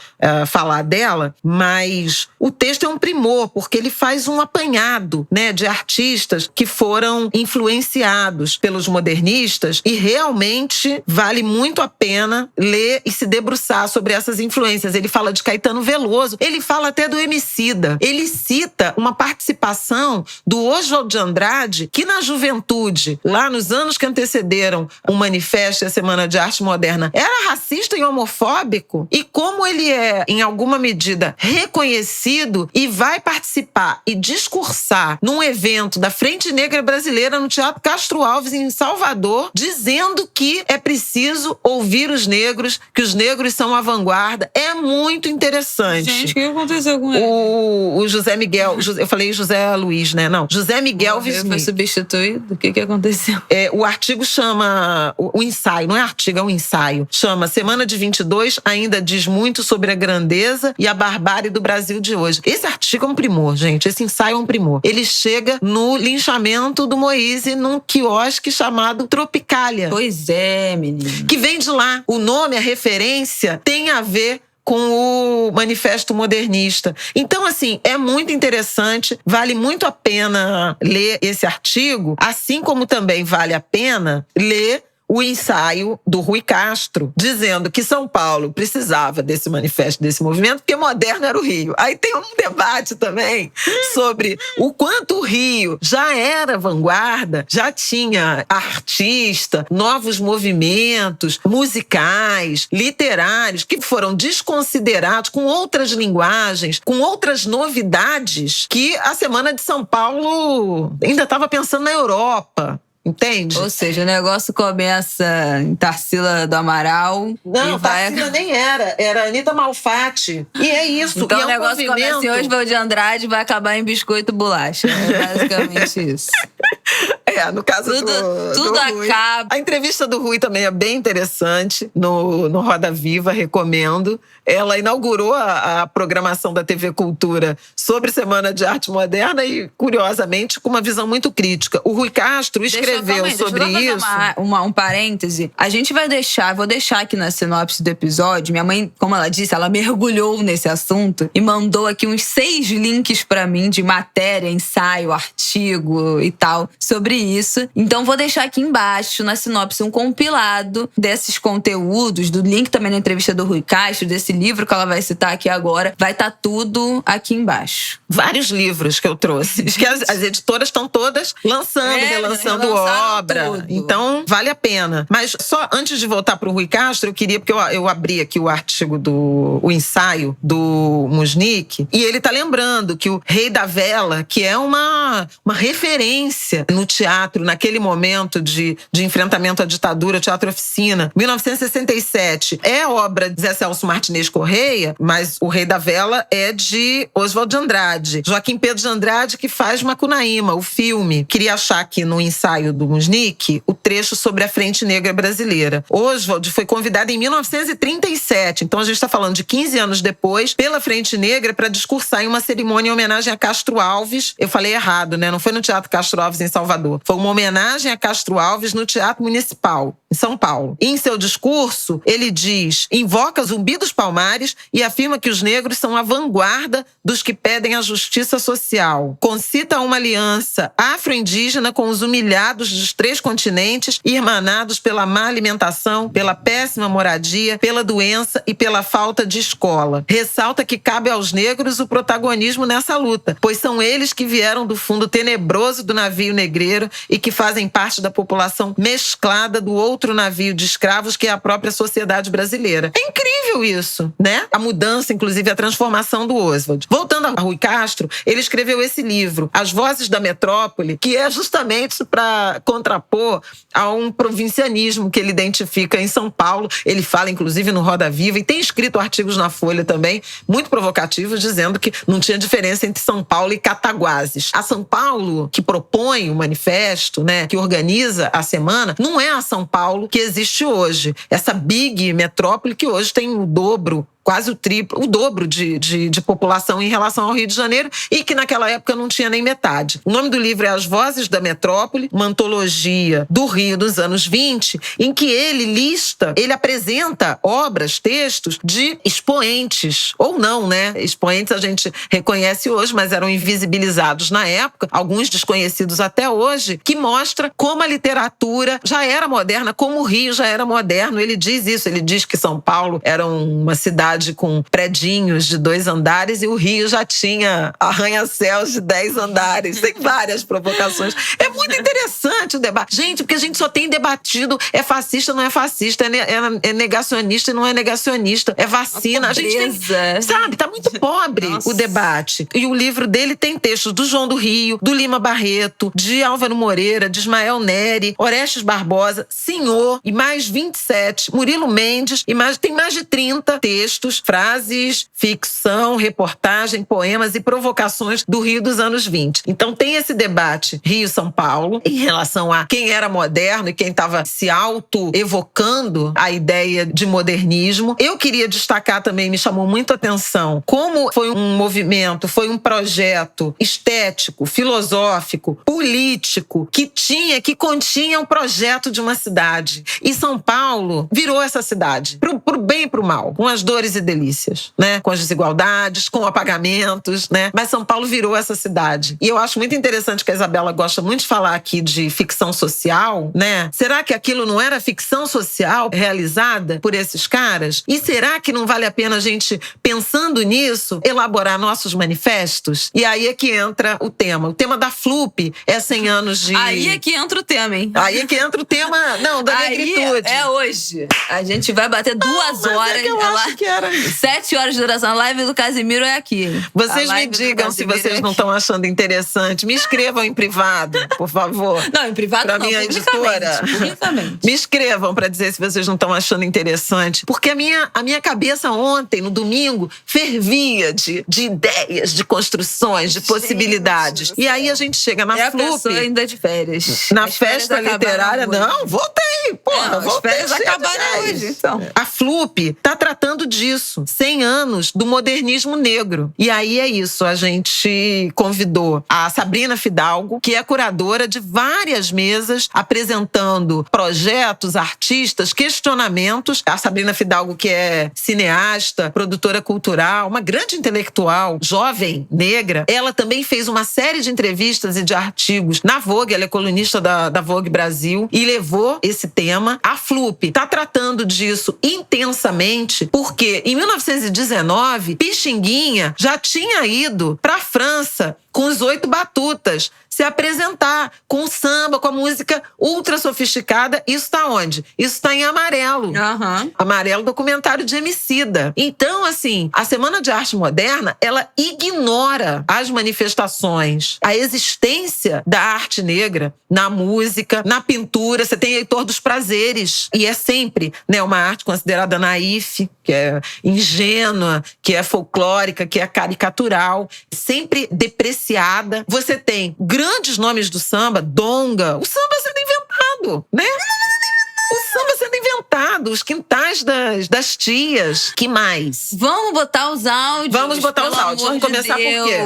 falar dela, mas o texto é um primor, porque ele faz um apanhado, né, de artistas que foram influenciados pelos modernistas, e realmente vale muito a pena ler e se debruçar sobre essas influências. Ele fala de Caetano Veloso, ele fala até do Emicida, ele cita uma participação do Oswald de Andrade, que na juventude, lá nos anos que antecederam o Manifesto e a Semana de Arte Moderna, era racista e homofóbico, e como ele é, em alguma medida, reconhecido e vai participar e discursar num evento da Frente Negra Brasileira no Teatro Castro Alves, em Salvador, dizendo que é preciso ouvir os negros, que os negros são a vanguarda. É muito interessante. Gente, o que aconteceu com ele? O José Miguel, eu falei José Luiz, né? Não, José Miguel Wisnik. Foi substituído? O que aconteceu? O artigo chama, o ensaio, não é artigo, é um ensaio, chama Semana de 22, ainda diz muito sobre a grandeza e a barbárie do Brasil de hoje. Esse artigo é um primor, gente, esse ensaio é um primor. Ele chega no linchamento do Moise num quiosque chamado Tropicália. Pois é, menina. Que vem de lá. O nome, a referência, tem a ver com o Manifesto Modernista. Então, assim, é muito interessante, vale muito a pena ler esse artigo, assim como também vale a pena ler o ensaio do Rui Castro, dizendo que São Paulo precisava desse manifesto, desse movimento, porque moderno era o Rio. Aí tem um debate também sobre o quanto o Rio já era vanguarda, já tinha artista, novos movimentos musicais, literários, que foram desconsiderados, com outras linguagens, com outras novidades, que a Semana de São Paulo ainda estava pensando na Europa. Entende? Ou seja, o negócio começa em Tarsila do Amaral. Não, Tarsila nem era Anitta Malfatti. E é isso. Então e o negócio começa em Oswald de Andrade e vai acabar em biscoito bolacha. É basicamente isso. No caso tudo do Rui. acaba. A entrevista do Rui também é bem interessante, no Roda Viva, recomendo. Ela inaugurou a programação da TV Cultura sobre Semana de Arte Moderna e, curiosamente, com uma visão muito crítica. O Rui Castro escreveu sobre isso. Um parêntese. A gente vai vou deixar aqui na sinopse do episódio. Minha mãe, como ela disse, ela mergulhou nesse assunto e mandou aqui uns 6 links pra mim de matéria, ensaio, artigo e tal sobre isso. Então vou deixar aqui embaixo na sinopse um compilado desses conteúdos, do link também na entrevista do Rui Castro, desse livro que ela vai citar aqui agora. Vai estar tudo aqui embaixo. Vários livros que eu trouxe. Que as editoras estão todas lançando, relançando obra. Tudo. Então, vale a pena. Mas só antes de voltar para o Rui Castro, eu queria, porque eu abri aqui o artigo o ensaio do Musnick, e ele tá lembrando que o Rei da Vela, que é uma referência no teatro, naquele momento de enfrentamento à ditadura, Teatro Oficina, 1967, é obra de Zé Celso Martinez Correia, mas o Rei da Vela é de Oswald de Andrade. Joaquim Pedro de Andrade, que faz Macunaíma, o filme. Queria achar aqui no ensaio do Musnick o trecho sobre a Frente Negra Brasileira. Oswald foi convidado em 1937, então a gente está falando de 15 anos depois, pela Frente Negra para discursar em uma cerimônia em homenagem a Castro Alves. Eu falei errado, né? Não foi no Teatro Castro Alves em Salvador. Foi uma homenagem a Castro Alves no Teatro Municipal, em São Paulo. Em seu discurso, ele diz, invoca Zumbi dos Palmares e afirma que os negros são a vanguarda dos que pedem a justiça social. Concita uma aliança afro-indígena com os humilhados dos 3 continentes, irmanados pela má alimentação, pela péssima moradia, pela doença e pela falta de escola. Ressalta que cabe aos negros o protagonismo nessa luta, pois são eles que vieram do fundo tenebroso do navio negreiro e que fazem parte da população mesclada do outro navio de escravos que é a própria sociedade brasileira. É incrível isso, né? A mudança, inclusive a transformação do Oswald. Voltando a Rui Castro, ele escreveu esse livro, As Vozes da Metrópole, que é justamente para contrapor a um provincianismo que ele identifica em São Paulo. Ele fala, inclusive, no Roda Viva, e tem escrito artigos na Folha também, muito provocativos, dizendo que não tinha diferença entre São Paulo e Cataguases. A São Paulo, que propõe o manifesto, né, que organiza a semana, não é a São Paulo que existe hoje. Essa big metrópole que hoje tem o dobro, quase o dobro de população em relação ao Rio de Janeiro e que naquela época não tinha nem metade. O nome do livro é As Vozes da Metrópole, uma antologia do Rio dos anos 20, em que ele apresenta obras, textos de expoentes, ou não, né? Expoentes a gente reconhece hoje, mas eram invisibilizados na época, alguns desconhecidos até hoje, que mostra como a literatura já era moderna, como o Rio já era moderno. Ele diz isso, ele diz que São Paulo era uma cidade com predinhos de 2 andares e o Rio já tinha arranha-céus de 10 andares. Tem várias provocações. É muito interessante o debate. Gente, porque a gente só tem debatido é fascista, não é fascista, é negacionista e não é negacionista, é vacina. A gente tem, sabe, tá muito pobre o debate. E o livro dele tem textos do João do Rio, do Lima Barreto, de Álvaro Moreira, de Ismael Neri, Orestes Barbosa, Senhor e mais 27, Murilo Mendes e tem mais de 30 textos, frases, ficção, reportagem, poemas e provocações do Rio dos anos 20. Então tem esse debate Rio-São Paulo em relação a quem era moderno e quem estava se auto-evocando a ideia de modernismo. Eu queria destacar também, me chamou muito a atenção, como foi um movimento, foi um projeto estético, filosófico, político, que continha um projeto de uma cidade. E São Paulo virou essa cidade, pro bem e pro mal, com as dores horrores e delícias, né? Com as desigualdades, com apagamentos, né? Mas São Paulo virou essa cidade. E eu acho muito interessante que a Isabela gosta muito de falar aqui de ficção social, né? Será que aquilo não era ficção social realizada por esses caras? E será que não vale a pena a gente, pensando nisso, elaborar nossos manifestos? E aí é que entra o tema. O tema da FLUP é 100 anos de... Aí é que entra o tema, hein? Aí é que entra o tema, não, da negritude. É hoje. A gente vai bater 2 horas. É que eu acho que era isso. 7 horas de duração. A live do Casimiro é aqui. Vocês me digam se vocês não estão achando interessante. Me escrevam em privado, por favor. Não, em privado pra não. Minha editora. Publicamente. Me escrevam para dizer se vocês não estão achando interessante. Porque a minha cabeça ontem, no domingo, fervia de ideias, de construções, de possibilidades. E aí a gente chega na FLUP. A pessoa ainda de férias. Na festa literária, não, voltei. Porra, voltei. As férias acabaram hoje, então. A FLUP tá tratando disso. 100 anos do modernismo negro. E aí é isso, a gente convidou a Sabrina Fidalgo, que é curadora de várias mesas, apresentando projetos, artistas, questionamentos. A Sabrina Fidalgo, que é cineasta, produtora cultural, uma grande intelectual, jovem, negra. Ela também fez uma série de entrevistas e de artigos na Vogue, ela é colunista da Vogue Brasil, e levou esse tema. A FLUP está tratando disso intensamente, porque em 1919, Pixinguinha já tinha ido para a França com os 8 Batutas se apresentar com samba, com a música ultra sofisticada. Isso está onde? Isso está em Amarelo. Uhum. Amarelo, documentário de Emicida. Então, assim, a Semana de Arte Moderna, ela ignora as manifestações, a existência da arte negra na música, na pintura. Você tem Heitor dos Prazeres. E é sempre, né, uma arte considerada naif, que é ingênua, que é folclórica, que é caricatural, sempre depreciada. Você tem grandes nomes do samba, Donga, o samba sendo inventado, né? O samba sendo inventado, os quintais das tias. Que mais? Vamos botar os áudios. Vamos botar os áudios. Vamos começar por quê?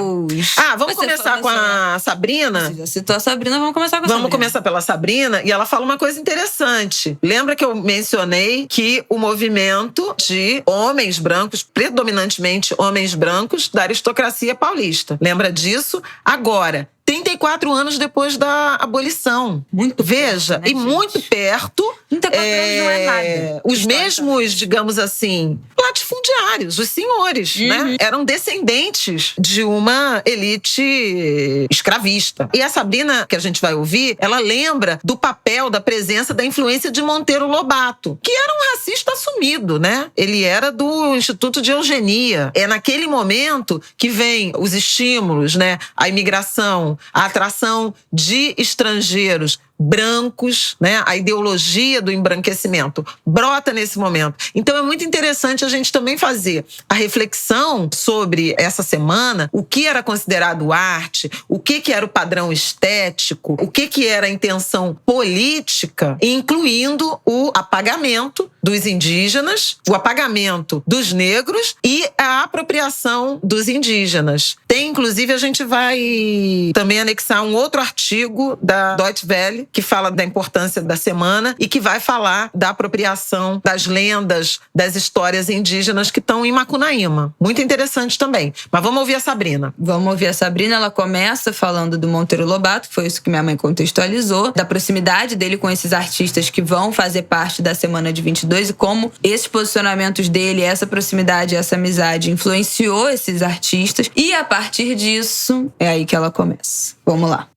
Vamos começar com a Sabrina? Você já citou a Sabrina, vamos começar com a Sabrina. Vamos começar pela Sabrina, e ela fala uma coisa interessante. Lembra que eu mencionei que o movimento de homens brancos, predominantemente homens brancos, da aristocracia paulista. Lembra disso? Agora, 34 anos depois da abolição. Muito Veja, perto, né, e muito perto. 34 anos não é nada. Os mesmos, digamos assim, latifundiários, os senhores, né? Eram descendentes de uma elite escravista. E a Sabrina, que a gente vai ouvir, ela lembra do papel, da presença, da influência de Monteiro Lobato, que era um racista assumido, né? Ele era do Instituto de Eugenia. É naquele momento que vem os estímulos, né? A imigração, a atração de estrangeiros brancos, né? A ideologia do embranquecimento brota nesse momento. Então é muito interessante a gente também fazer a reflexão sobre essa semana, o que era considerado arte, o que era o padrão estético, o que era a intenção política, incluindo o apagamento dos indígenas, o apagamento dos negros e a apropriação dos indígenas. Tem, inclusive, a gente vai também anexar um outro artigo da Deutsche Welle, que fala da importância da semana e que vai falar da apropriação das lendas, das histórias indígenas que estão em Macunaíma. Muito interessante também. Mas vamos ouvir a Sabrina. Vamos ouvir a Sabrina. Ela começa falando do Monteiro Lobato, que foi isso que minha mãe contextualizou, da proximidade dele com esses artistas que vão fazer parte da Semana de 22 e como esses posicionamentos dele, essa proximidade, essa amizade influenciou esses artistas. E a partir disso, é aí que ela começa. Vamos lá.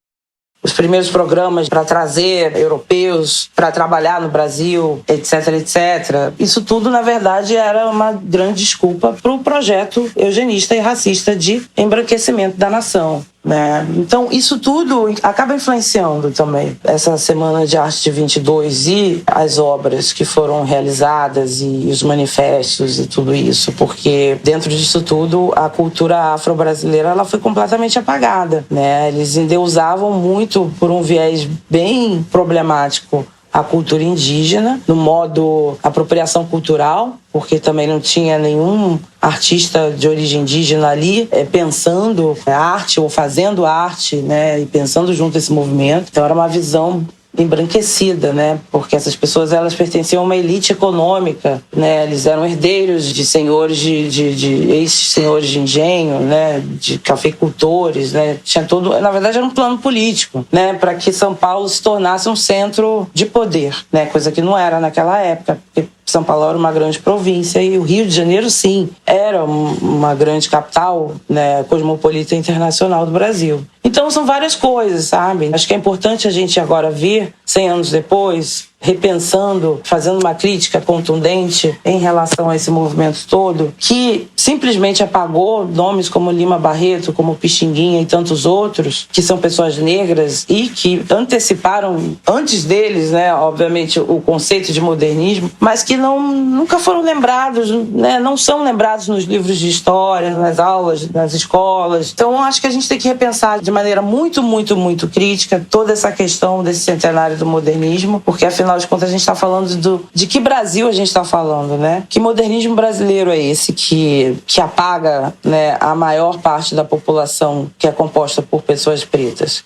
Os primeiros programas para trazer europeus para trabalhar no Brasil, etc, etc. Isso tudo, na verdade, era uma grande desculpa para o projeto eugenista e racista de embranquecimento da nação. Então, isso tudo acaba influenciando também essa Semana de Arte de 22 e as obras que foram realizadas e os manifestos e tudo isso, porque dentro disso tudo a cultura afro-brasileira ela foi completamente apagada, né? Eles endeusavam muito por um viés bem problemático a cultura indígena, no modo apropriação cultural, porque também não tinha nenhum artista de origem indígena ali pensando arte ou fazendo arte, né, e pensando junto esse movimento. Então era uma visão embranquecida, né? Porque essas pessoas, elas pertenciam a uma elite econômica, né? Eles eram herdeiros de senhores, de ex-senhores de engenho, né? De cafeicultores, né? Tinha todo, na verdade, era um plano político, né? Para que São Paulo se tornasse um centro de poder, né? Coisa que não era naquela época, porque São Paulo era uma grande província e o Rio de Janeiro, sim, era uma grande capital, né, cosmopolita internacional do Brasil. Então são várias coisas, sabe? Acho que é importante a gente agora ver, 100 anos depois, repensando, fazendo uma crítica contundente em relação a esse movimento todo, que simplesmente apagou nomes como Lima Barreto, como Pixinguinha e tantos outros, que são pessoas negras e que anteciparam, antes deles, né, obviamente, o conceito de modernismo, mas que nunca foram lembrados, né, não são lembrados nos livros de história, nas aulas, nas escolas. Então, acho que a gente tem que repensar de maneira muito, muito, muito crítica toda essa questão desse centenário do modernismo, porque, afinal de contas, a gente está falando de que Brasil a gente está falando, né? Que modernismo brasileiro é esse que apaga, né, a maior parte da população que é composta por pessoas pretas?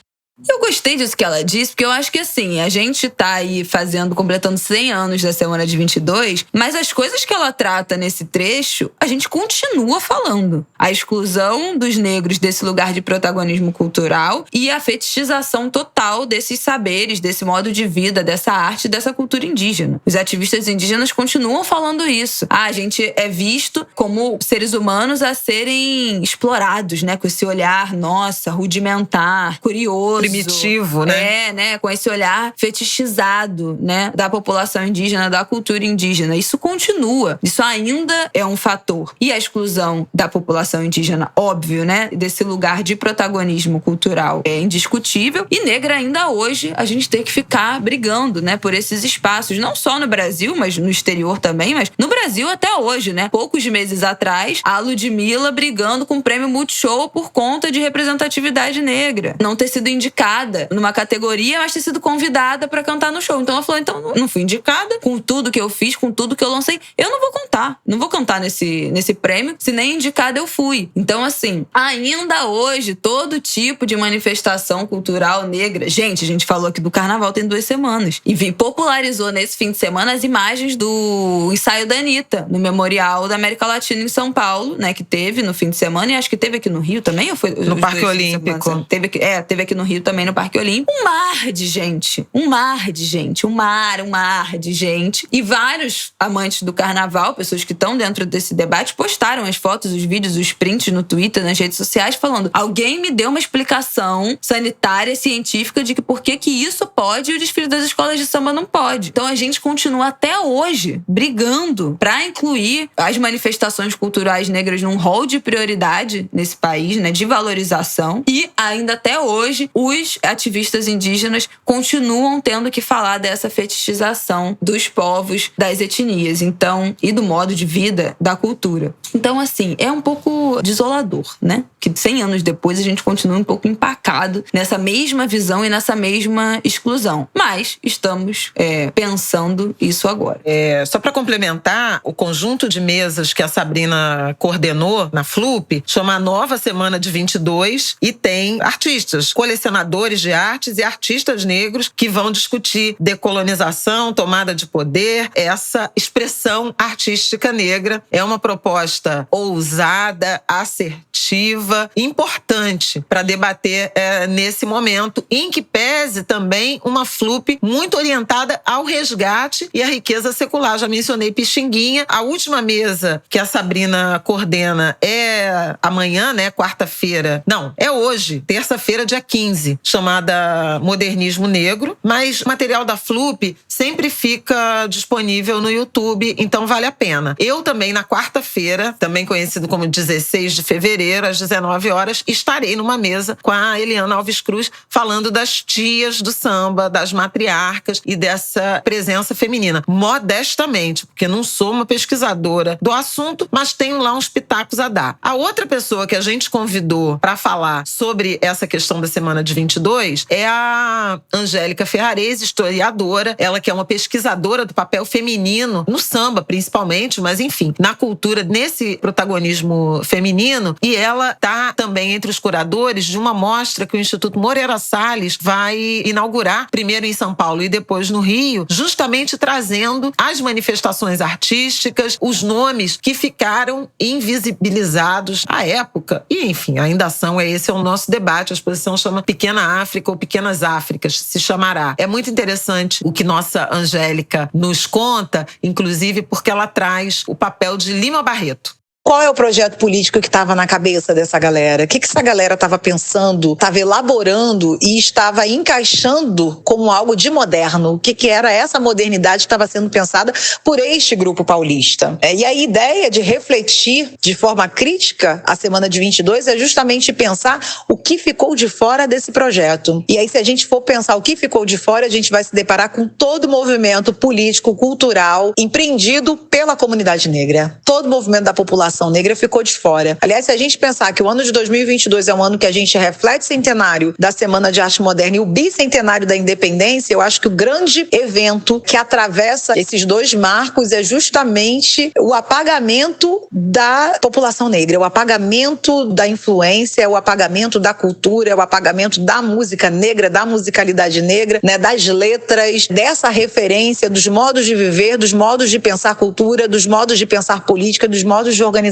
Eu gostei disso que ela disse, porque eu acho que assim, a gente tá aí completando 100 anos da Semana de 22, mas as coisas que ela trata nesse trecho, a gente continua falando. A exclusão dos negros desse lugar de protagonismo cultural e a fetichização total desses saberes, desse modo de vida, dessa arte, dessa cultura indígena. Os ativistas indígenas continuam falando isso. A gente é visto como seres humanos a serem explorados, né? Com esse olhar, nossa, rudimentar, curioso, primitivo, né? né? Com esse olhar fetichizado, né? Da população indígena, da cultura indígena. Isso continua. Isso ainda é um fator. E a exclusão da população indígena, óbvio, né? Desse lugar de protagonismo cultural é indiscutível. E negra ainda hoje, a gente tem que ficar brigando, né? Por esses espaços. Não só no Brasil, mas no exterior também. Mas no Brasil até hoje, né? Poucos meses atrás, a Ludmilla brigando com o prêmio Multishow por conta de representatividade negra. Não ter sido indicada numa categoria, mas ter sido convidada pra cantar no show. Então ela falou, então não fui indicada, com tudo que eu fiz, com tudo que eu lancei, eu não vou cantar. Não vou cantar nesse prêmio, se nem indicada eu fui. Então assim, ainda hoje, todo tipo de manifestação cultural negra... Gente, a gente falou aqui do carnaval tem 2 semanas. E popularizou nesse fim de semana as imagens do ensaio da Anitta, no Memorial da América Latina em São Paulo, né, que teve no fim de semana, e acho que teve aqui no Rio também, ou foi? No Parque Olímpico. Teve aqui no Rio também, no Parque Olímpico. Um mar de gente. Um mar de gente. E vários amantes do carnaval, pessoas que estão dentro desse debate, postaram as fotos, os vídeos, os prints no Twitter, nas redes sociais, falando: alguém me deu uma explicação sanitária, científica de que por que isso pode e o desfile das escolas de samba não pode. Então a gente continua até hoje brigando para incluir as manifestações culturais negras num rol de prioridade nesse país, né, de valorização. E ainda até hoje, os ativistas indígenas continuam tendo que falar dessa fetichização dos povos, das etnias, então, e do modo de vida, da cultura. Então, assim, é um pouco desolador, né? Que 100 anos depois a gente continua um pouco empacado nessa mesma visão e nessa mesma exclusão. Mas estamos pensando isso agora. Só para complementar, o conjunto de mesas que a Sabrina coordenou na FLUP chama a Nova Semana de 22 e tem artistas, colecionadores de artes e artistas negros que vão discutir decolonização, tomada de poder, essa expressão artística negra. É uma proposta ousada, assertiva, importante para debater nesse momento, em que pese também uma FLUP muito orientada ao resgate e à riqueza secular. Já mencionei Pixinguinha. A última mesa que a Sabrina coordena é amanhã, né? Quarta-feira. Não, é hoje, terça-feira, dia 15, chamada Modernismo Negro. Mas o material da FLUP sempre fica disponível no YouTube, então vale a pena. Eu também, na quarta-feira, também conhecido como 16 de fevereiro, às 19 horas, estarei numa mesa com a Eliana Alves Cruz, falando das tias do samba, das matriarcas e dessa presença feminina. Modestamente, porque não sou uma pesquisadora do assunto, mas tenho lá uns pitacos a dar. A outra pessoa que a gente convidou para falar sobre essa questão da Semana de 22 é a Angélica Ferrarese, historiadora, ela que é uma pesquisadora do papel feminino no samba, principalmente, mas enfim, na cultura, nesse protagonismo feminino, e ela está também entre os curadores de uma mostra que o Instituto Moreira Salles vai inaugurar, primeiro em São Paulo e depois no Rio, justamente trazendo as manifestações artísticas, os nomes que ficaram invisibilizados à época. E, enfim, ainda são, esse é o nosso debate, a exposição chama Pequena África ou Pequenas Áfricas, se chamará. É muito interessante o que nossa Angélica nos conta, inclusive porque ela traz o papel de Lima Barreto. Qual é o projeto político que estava na cabeça dessa galera? O que essa galera estava pensando, estava elaborando e estava encaixando como algo de moderno? O que era essa modernidade que estava sendo pensada por este grupo paulista? E a ideia de refletir de forma crítica a semana de 22 é justamente pensar o que ficou de fora desse projeto. E aí, se a gente for pensar o que ficou de fora, a gente vai se deparar com todo o movimento político, cultural, empreendido pela comunidade negra. Todo o movimento da população negra ficou de fora. Aliás, se a gente pensar que o ano de 2022 é um ano que a gente reflete o centenário da Semana de Arte Moderna e o bicentenário da Independência, eu acho que o grande evento que atravessa esses dois marcos é justamente o apagamento da população negra, o apagamento da influência, o apagamento da cultura, o apagamento da música negra, da musicalidade negra, né, das letras, dessa referência, dos modos de viver, dos modos de pensar cultura, dos modos de pensar política, dos modos de organização.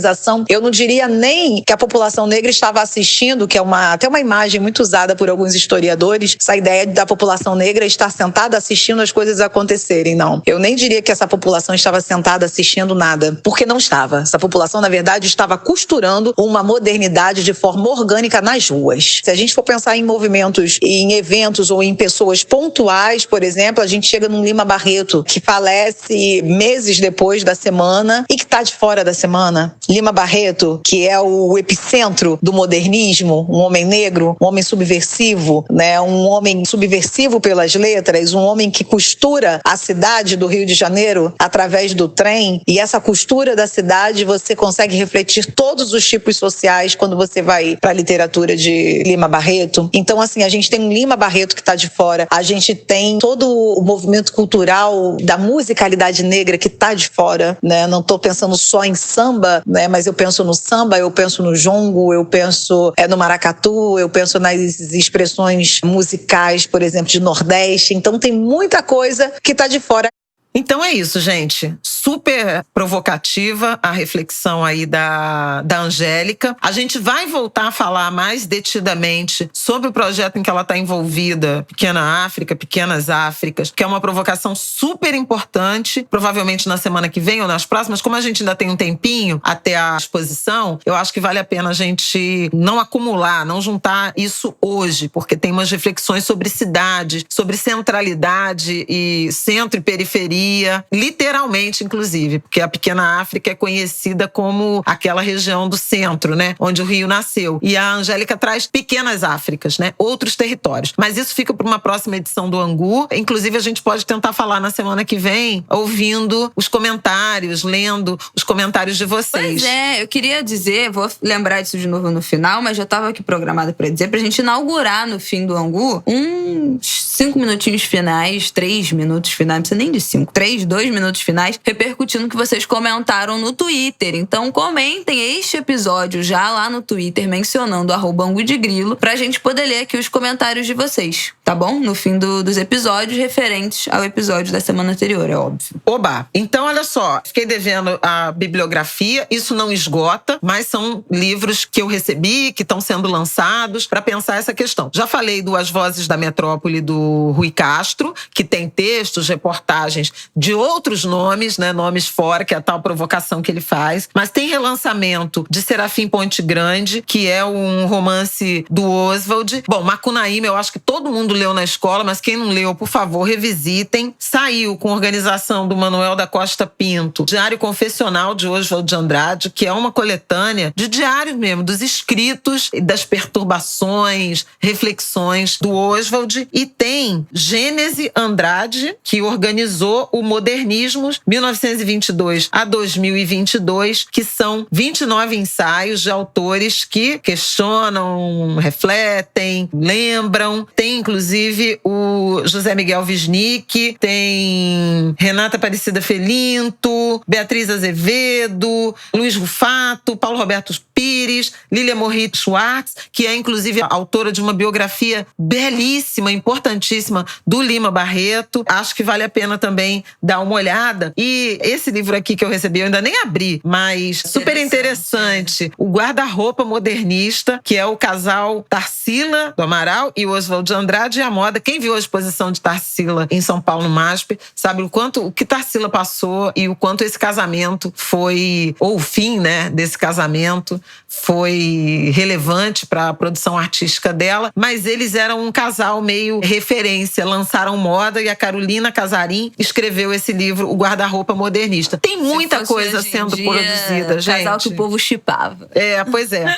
Eu não diria nem que a população negra estava assistindo, que é até uma imagem muito usada por alguns historiadores, essa ideia da população negra estar sentada assistindo as coisas acontecerem. Não, eu nem diria que essa população estava sentada assistindo nada, porque não estava. Essa população, na verdade, estava costurando uma modernidade de forma orgânica nas ruas. Se a gente for pensar em movimentos, em eventos ou em pessoas pontuais, por exemplo, a gente chega num Lima Barreto, que falece meses depois da semana e que está de fora da semana. Lima Barreto, que é o epicentro do modernismo, um homem negro, um homem subversivo, né? Um homem subversivo pelas letras, um homem que costura a cidade do Rio de Janeiro através do trem, e essa costura da cidade você consegue refletir todos os tipos sociais quando você vai para a literatura de Lima Barreto. Então, assim, a gente tem um Lima Barreto que está de fora, a gente tem todo o movimento cultural da musicalidade negra que está de fora, né? Não estou pensando só em samba, né? Mas eu penso no samba, eu penso no jongo, eu penso no maracatu, eu penso nas expressões musicais, por exemplo, de Nordeste. Então tem muita coisa que está de fora. Então é isso, gente. Super provocativa a reflexão aí da Angélica. A gente vai voltar a falar mais detidamente sobre o projeto em que ela está envolvida, Pequena África, Pequenas Áfricas, que é uma provocação super importante, provavelmente na semana que vem ou nas próximas. Como a gente ainda tem um tempinho até a exposição, eu acho que vale a pena a gente não acumular, não juntar isso hoje, porque tem umas reflexões sobre cidade, sobre centralidade e centro e periferia, literalmente, inclusive, porque a Pequena África é conhecida como aquela região do centro, né, onde o Rio nasceu. E a Angélica traz Pequenas Áfricas, né, outros territórios. Mas isso fica para uma próxima edição do Angu. Inclusive, a gente pode tentar falar na semana que vem, ouvindo os comentários, lendo os comentários de vocês. Pois é, eu queria dizer, vou lembrar disso de novo no final, mas já estava aqui programado para dizer, pra gente inaugurar no fim do Angu uns 5 minutinhos finais, 3 minutos finais, não precisa nem de 5, 2 minutos finais, repercutindo o que vocês comentaram no Twitter. Então comentem este episódio já lá no Twitter, mencionando @Angu de Grilo, pra gente poder ler aqui os comentários de vocês, tá bom? No fim dos episódios referentes ao episódio da semana anterior, é óbvio. Oba! Então, olha só, fiquei devendo a bibliografia, isso não esgota, mas são livros que eu recebi, que estão sendo lançados para pensar essa questão. Já falei do As Vozes da Metrópole, do Rui Castro, que tem textos, reportagens de outros nomes, né, nomes fora, que é a tal provocação que ele faz, mas tem relançamento de Serafim Ponte Grande, que é um romance do Oswald. Bom, Macunaíma, eu acho que todo mundo leu na escola, mas quem não leu, por favor, revisitem. Saiu com organização do Manuel da Costa Pinto, Diário Confessional de Oswald de Andrade, que é uma coletânea de diários mesmo, dos escritos e das perturbações, reflexões do Oswald. E tem tem Gênese Andrade, que organizou o Modernismo 1922 a 2022, que são 29 ensaios de autores que questionam, refletem, lembram. Tem, inclusive, o José Miguel Wisnik, tem Renata Aparecida Felinto, Beatriz Azevedo, Luiz Rufato, Paulo Roberto Pires, Lília Moritz Schwartz, que é, inclusive, autora de uma biografia belíssima, importantíssima, do Lima Barreto. Acho que vale a pena também dar uma olhada. E esse livro aqui que eu recebi, eu ainda nem abri, mas super interessante. O Guarda-Roupa Modernista, que é o casal Tarsila do Amaral e Oswald de Andrade e a moda. Quem viu a exposição de Tarsila em São Paulo, no MASP, sabe o que Tarsila passou e o quanto esse casamento foi, ou o fim, né, desse casamento foi relevante para a produção artística dela. Mas eles eram um casal meio referência, lançaram moda e a Carolina Casarim escreveu esse livro, O Guarda-Roupa Modernista. Tem muita coisa sendo produzida, gente. Casal que o povo chipava. Pois é.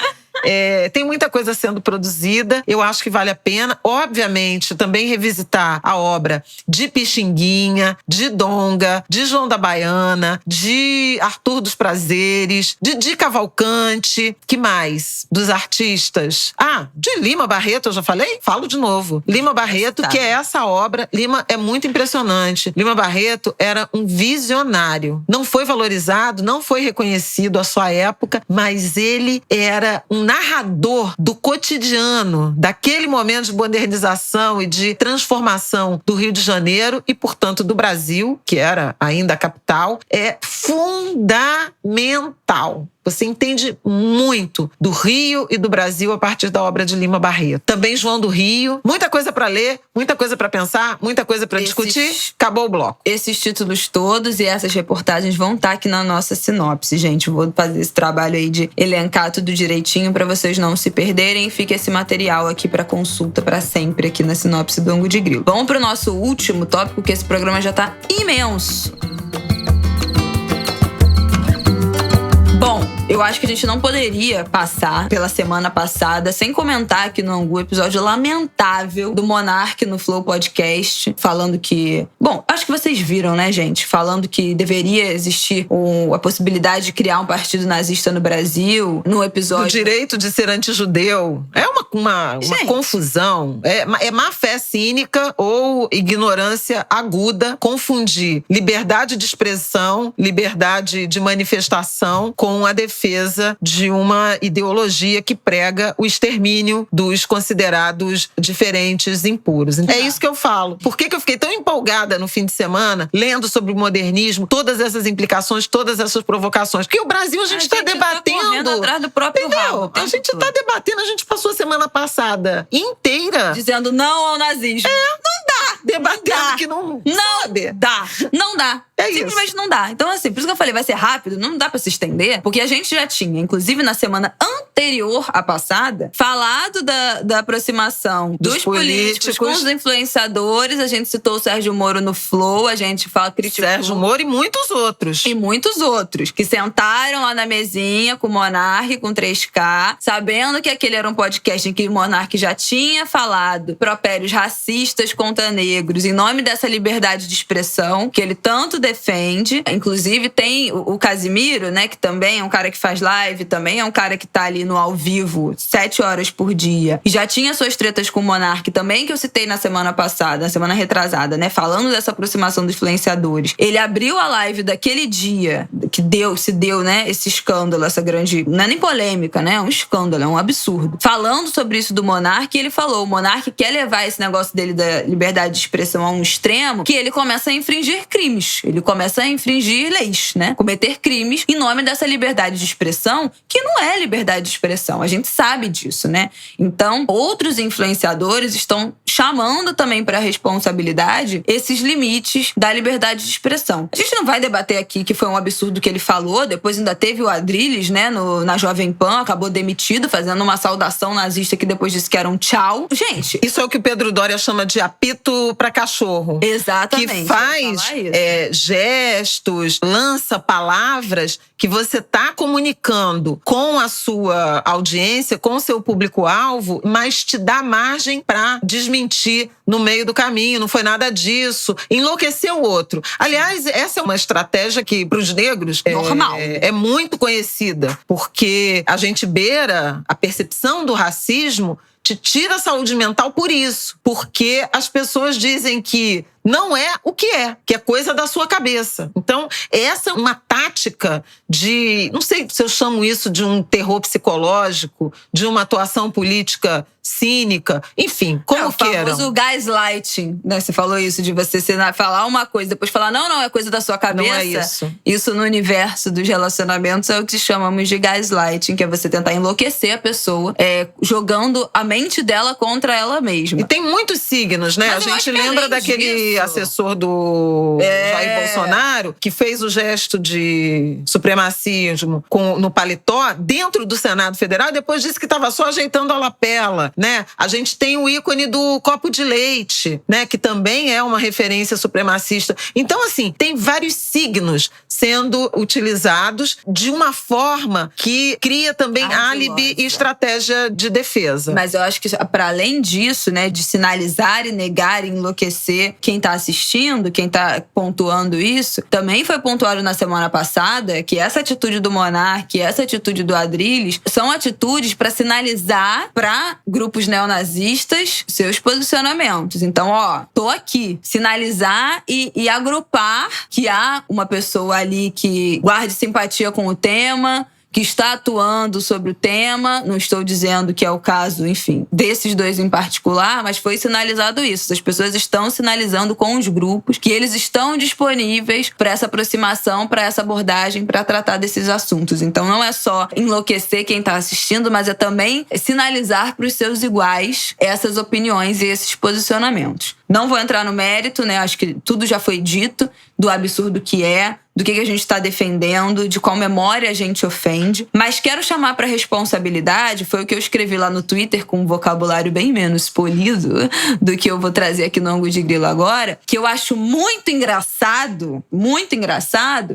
Tem muita coisa sendo produzida, eu acho que vale a pena. Obviamente, também revisitar a obra de Pixinguinha, de Donga, de João da Baiana, de Arthur dos Prazeres, de Di Cavalcante. Que mais? Dos artistas? De Lima Barreto, eu já falei? Falo de novo. Lima Barreto, que é essa obra. Lima é muito impressionante. Lima Barreto era um visionário. Não foi valorizado, não foi reconhecido à sua época, mas ele era um narrador do cotidiano, daquele momento de modernização e de transformação do Rio de Janeiro e, portanto, do Brasil, que era ainda a capital. É fundamental. Você entende muito do Rio e do Brasil a partir da obra de Lima Barreto. Também João do Rio. Muita coisa para ler, muita coisa para pensar, muita coisa para discutir. Acabou o bloco. Esses títulos todos e essas reportagens vão estar aqui na nossa sinopse, gente. Vou fazer esse trabalho aí de elencar tudo direitinho para vocês não se perderem. Fica esse material aqui para consulta para sempre aqui na sinopse do Angu de Grilo. Vamos pro nosso último tópico, que esse programa já tá imenso. Bom, eu acho que a gente não poderia passar pela semana passada sem comentar aqui no Angu o episódio lamentável do Monark no Flow Podcast, falando que... Bom, acho que vocês viram, né, gente? Falando que deveria existir a possibilidade de criar um partido nazista no Brasil, no episódio... O direito de ser antijudeu. É uma confusão. É má fé cínica ou ignorância aguda confundir liberdade de expressão, liberdade de manifestação com a defesa de uma ideologia que prega o extermínio dos considerados diferentes e impuros. É isso que eu falo. Por que eu fiquei tão empolgada no fim de semana, lendo sobre o modernismo, todas essas implicações, todas essas provocações? Porque o Brasil a gente está debatendo... Tá correndo atrás do próprio rabo. A gente está debatendo, a gente passou a semana passada inteira... dizendo não ao nazismo. Não dá! Debatendo que não... Não dá. Simplesmente isso. não dá. Então, assim, por isso que eu falei, vai ser rápido, não dá pra se estender, porque a gente já tinha, inclusive na semana anterior à passada, falado da aproximação dos políticos com os influenciadores. A gente citou o Sérgio Moro no Flow, a gente criticou... Sérgio Moro e muitos outros. E muitos outros, que sentaram lá na mesinha com o Monark, com 3K, sabendo que aquele era um podcast em que o Monark já tinha falado propérios racistas contra negros, em nome dessa liberdade de expressão, que ele tanto defende. Inclusive tem o Casimiro, né, que também é um cara que faz live, também é um cara que tá ali no ao vivo 7 horas por dia. E já tinha suas tretas com o Monark também, que eu citei na semana passada, na semana retrasada, né, falando dessa aproximação dos influenciadores. Ele abriu a live daquele dia que se deu, né, esse escândalo, essa grande... Não é nem polêmica, né, é um escândalo, é um absurdo. Falando sobre isso do Monark, ele falou, o Monark quer levar esse negócio dele da liberdade de expressão a um extremo, que ele começa a infringir crimes. Ele começa a infringir leis, né? Cometer crimes em nome dessa liberdade de expressão, que não é liberdade de expressão. A gente sabe disso, né? Então, outros influenciadores estão chamando também para a responsabilidade esses limites da liberdade de expressão. A gente não vai debater aqui que foi um absurdo que ele falou, depois ainda teve o Adrilles, né, na Jovem Pan, acabou demitido, fazendo uma saudação nazista que depois disse que era um tchau. Gente... Isso é o que o Pedro Doria chama de apito para cachorro. Exatamente. Que faz gestos, lança palavras que você tá comunicando com a sua sua audiência, com o seu público-alvo, mas te dá margem para desmentir no meio do caminho. Não foi nada disso. Enlouquecer o outro. Aliás, essa é uma estratégia que, para os negros, normal. É muito conhecida, porque a gente beira a percepção do racismo, te tira a saúde mental por isso. Porque as pessoas dizem que não é o que é coisa da sua cabeça. Então, essa é uma tática de, não sei se eu chamo isso de um terror psicológico, de uma atuação política cínica, enfim, como queiram. O famoso gaslighting, né? Você falou isso, de você falar uma coisa, depois falar, não, é coisa da sua cabeça. Não é isso. Isso no universo dos relacionamentos é o que chamamos de gaslighting, que é você tentar enlouquecer a pessoa, jogando a mente dela contra ela mesma. E tem muitos signos, né? Mas a gente lembra daquele assessor do Jair Bolsonaro, que fez o gesto de supremacismo no paletó dentro do Senado Federal e depois disse que estava só ajeitando a lapela, né? A gente tem o ícone do copo de leite, né? Que também é uma referência supremacista. Então, assim, tem vários signos sendo utilizados de uma forma que cria também álibi e estratégia de defesa. Mas eu acho que, para além disso, né, de sinalizar e negar e enlouquecer quem tá assistindo, quem tá pontuando isso, também foi pontuado na semana passada que essa atitude do Monark, essa atitude do Adrilles, são atitudes para sinalizar para grupos neonazistas seus posicionamentos. Então, tô aqui. Sinalizar e agrupar que há uma pessoa ali que guarde simpatia com o tema, que está atuando sobre o tema. Não estou dizendo que é o caso, enfim, desses dois em particular, mas foi sinalizado isso. As pessoas estão sinalizando com os grupos que eles estão disponíveis para essa aproximação, para essa abordagem, para tratar desses assuntos. Então não é só enlouquecer quem está assistindo, mas é também sinalizar para os seus iguais essas opiniões e esses posicionamentos. Não vou entrar no mérito, né? Acho que tudo já foi dito do absurdo que é, do que a gente está defendendo, de qual memória a gente ofende. Mas quero chamar para responsabilidade, foi o que eu escrevi lá no Twitter com um vocabulário bem menos polido do que eu vou trazer aqui no Ângulo de Grilo agora, que eu acho muito engraçado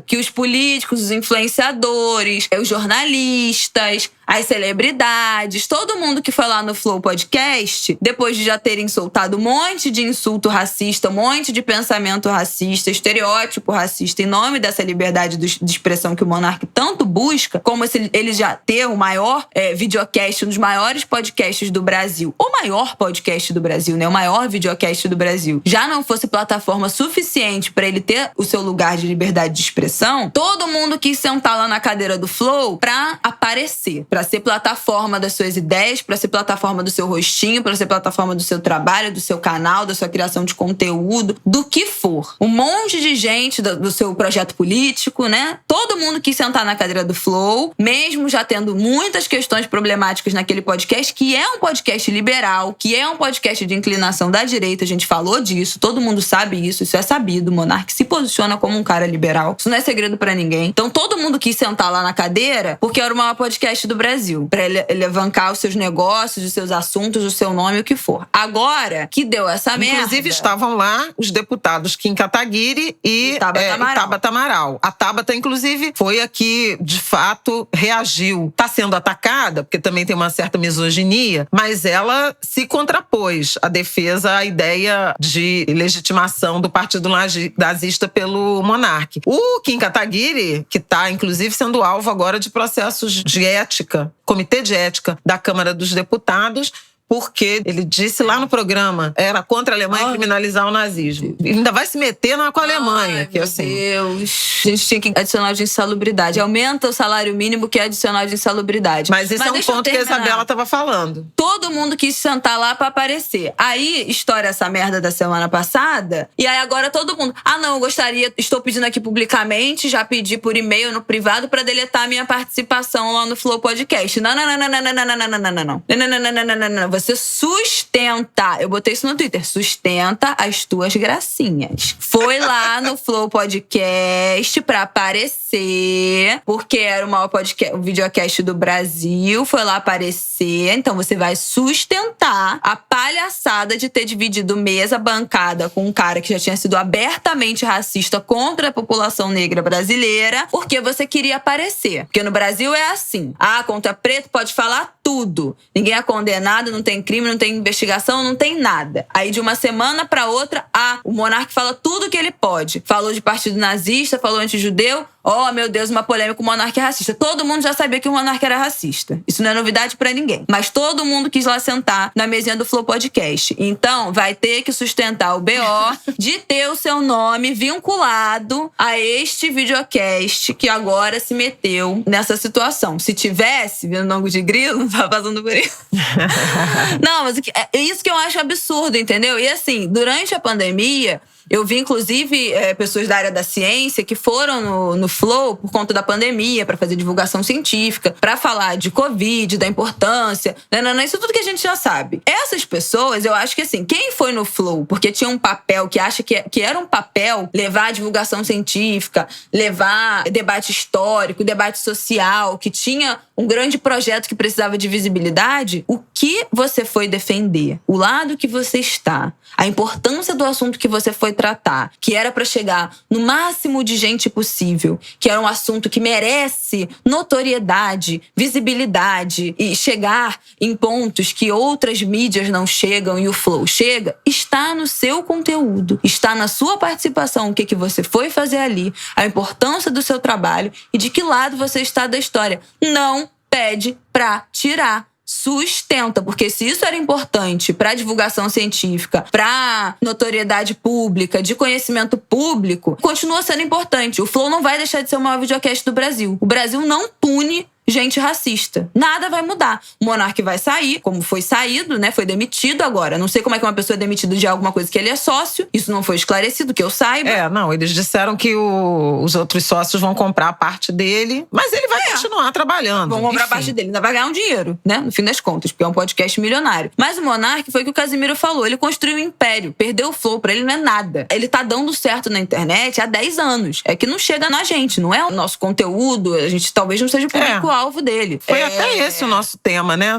que os políticos, os influenciadores, os jornalistas, as celebridades, todo mundo que foi lá no Flow Podcast, depois de já terem soltado um monte de insulto racista, um monte de pensamento racista, estereótipo racista, em nome dessa liberdade de expressão que o Monark tanto busca, como se ele já ter o maior videocast, um dos maiores podcasts do Brasil, o maior podcast do Brasil, né? O maior videocast do Brasil, já não fosse plataforma suficiente para ele ter o seu lugar de liberdade de expressão, todo mundo quis sentar lá na cadeira do Flow pra aparecer, pra ser plataforma das suas ideias, pra ser plataforma do seu rostinho, pra ser plataforma do seu trabalho, do seu canal, da sua criação de conteúdo, do que for. Um monte de gente do seu projeto político, né? Todo mundo quis sentar na cadeira do Flow, mesmo já tendo muitas questões problemáticas naquele podcast, que é um podcast liberal, que é um podcast de inclinação da direita, a gente falou disso, todo mundo sabe isso é sabido, o Monark se posiciona como um cara liberal, isso não é segredo pra ninguém. Então todo mundo quis sentar lá na cadeira porque era o maior podcast do Brasil, pra ele alavancar os seus negócios, os seus assuntos, o seu nome, o que for. Agora que deu essa merda... Inclusive estavam lá os deputados Kim Kataguiri e Tabata Amaral. A Tabata, inclusive, foi a que, de fato, reagiu. Está sendo atacada, porque também tem uma certa misoginia, mas ela se contrapôs à defesa, à ideia de legitimação do Partido Nazista pelo Monark. O Kim Kataguiri, que está, inclusive, sendo alvo agora de processos de ética, Comitê de Ética da Câmara dos Deputados, porque ele disse lá no programa, era contra a Alemanha criminalizar o nazismo. E ainda vai se meter com a Alemanha. Que, assim, Deus. A gente tinha que adicional de insalubridade. Aumenta o salário mínimo, que é adicional de insalubridade. Mas esse é um ponto que a Isabela estava falando. Todo mundo quis sentar lá pra aparecer. Aí, estoura essa merda da semana passada, e aí agora todo mundo... não, eu gostaria... Estou pedindo aqui publicamente, já pedi por e-mail no privado pra deletar a minha participação lá no Flow Podcast. Não. Você sustenta, eu botei isso no Twitter, sustenta as tuas gracinhas. Foi lá no Flow Podcast pra aparecer, porque era o maior podcast, o videocast do Brasil, foi lá aparecer. Então você vai sustentar a palhaçada de ter dividido mesa bancada com um cara que já tinha sido abertamente racista contra a população negra brasileira, porque você queria aparecer. Porque no Brasil é assim, contra preto pode falar tudo. Ninguém é condenado, não tem crime, não tem investigação, não tem nada. Aí de uma semana pra outra, o monarca fala tudo que ele pode. Falou de partido nazista, falou anti-judeu. Oh, meu Deus, uma polêmica, o monarca é racista. Todo mundo já sabia que o monarca era racista. Isso não é novidade pra ninguém. Mas todo mundo quis lá sentar na mesinha do Flow Podcast. Então, vai ter que sustentar o BO de ter o seu nome vinculado a este videocast que agora se meteu nessa situação. Se tivesse, vendo Longo de Grilo, não tava passando por isso. Não, mas é isso que eu acho absurdo, entendeu? E assim, durante a pandemia, eu vi, inclusive, pessoas da área da ciência que foram no Flow por conta da pandemia, para fazer divulgação científica, para falar de Covid, da importância, isso tudo que a gente já sabe. Essas pessoas, eu acho que assim, quem foi no Flow porque tinha um papel que acha que era um papel levar a divulgação científica, levar debate histórico, debate social, que tinha um grande projeto que precisava de visibilidade, o que você foi defender? O lado que você está, a importância do assunto que você foi tratar, que era para chegar no máximo de gente possível, que era um assunto que merece notoriedade, visibilidade e chegar em pontos que outras mídias não chegam e o Flow chega, está no seu conteúdo, está na sua participação, o que você foi fazer ali, a importância do seu trabalho e de que lado você está da história. Não pede pra tirar. Sustenta, porque se isso era importante para divulgação científica, para notoriedade pública, de conhecimento público, continua sendo importante. O Flow não vai deixar de ser o maior videocast do Brasil. O Brasil não pune gente racista. Nada vai mudar. O monarca vai sair, como foi saído, né? Foi demitido agora. Não sei como é que uma pessoa é demitida de alguma coisa que ele é sócio. Isso não foi esclarecido, que eu saiba. Não, eles disseram que os outros sócios vão comprar a parte dele, mas ele vai continuar trabalhando. Vão comprar a parte dele, ainda vai ganhar um dinheiro, né? No fim das contas, porque é um podcast milionário. Mas o monarca foi o que o Casimiro falou. Ele construiu um império. Perdeu o Flow, pra ele não é nada. Ele tá dando certo na internet há 10 anos. É que não chega na gente, não é o nosso conteúdo. A gente talvez não seja o público-alvo dele. Foi até esse o nosso tema, né?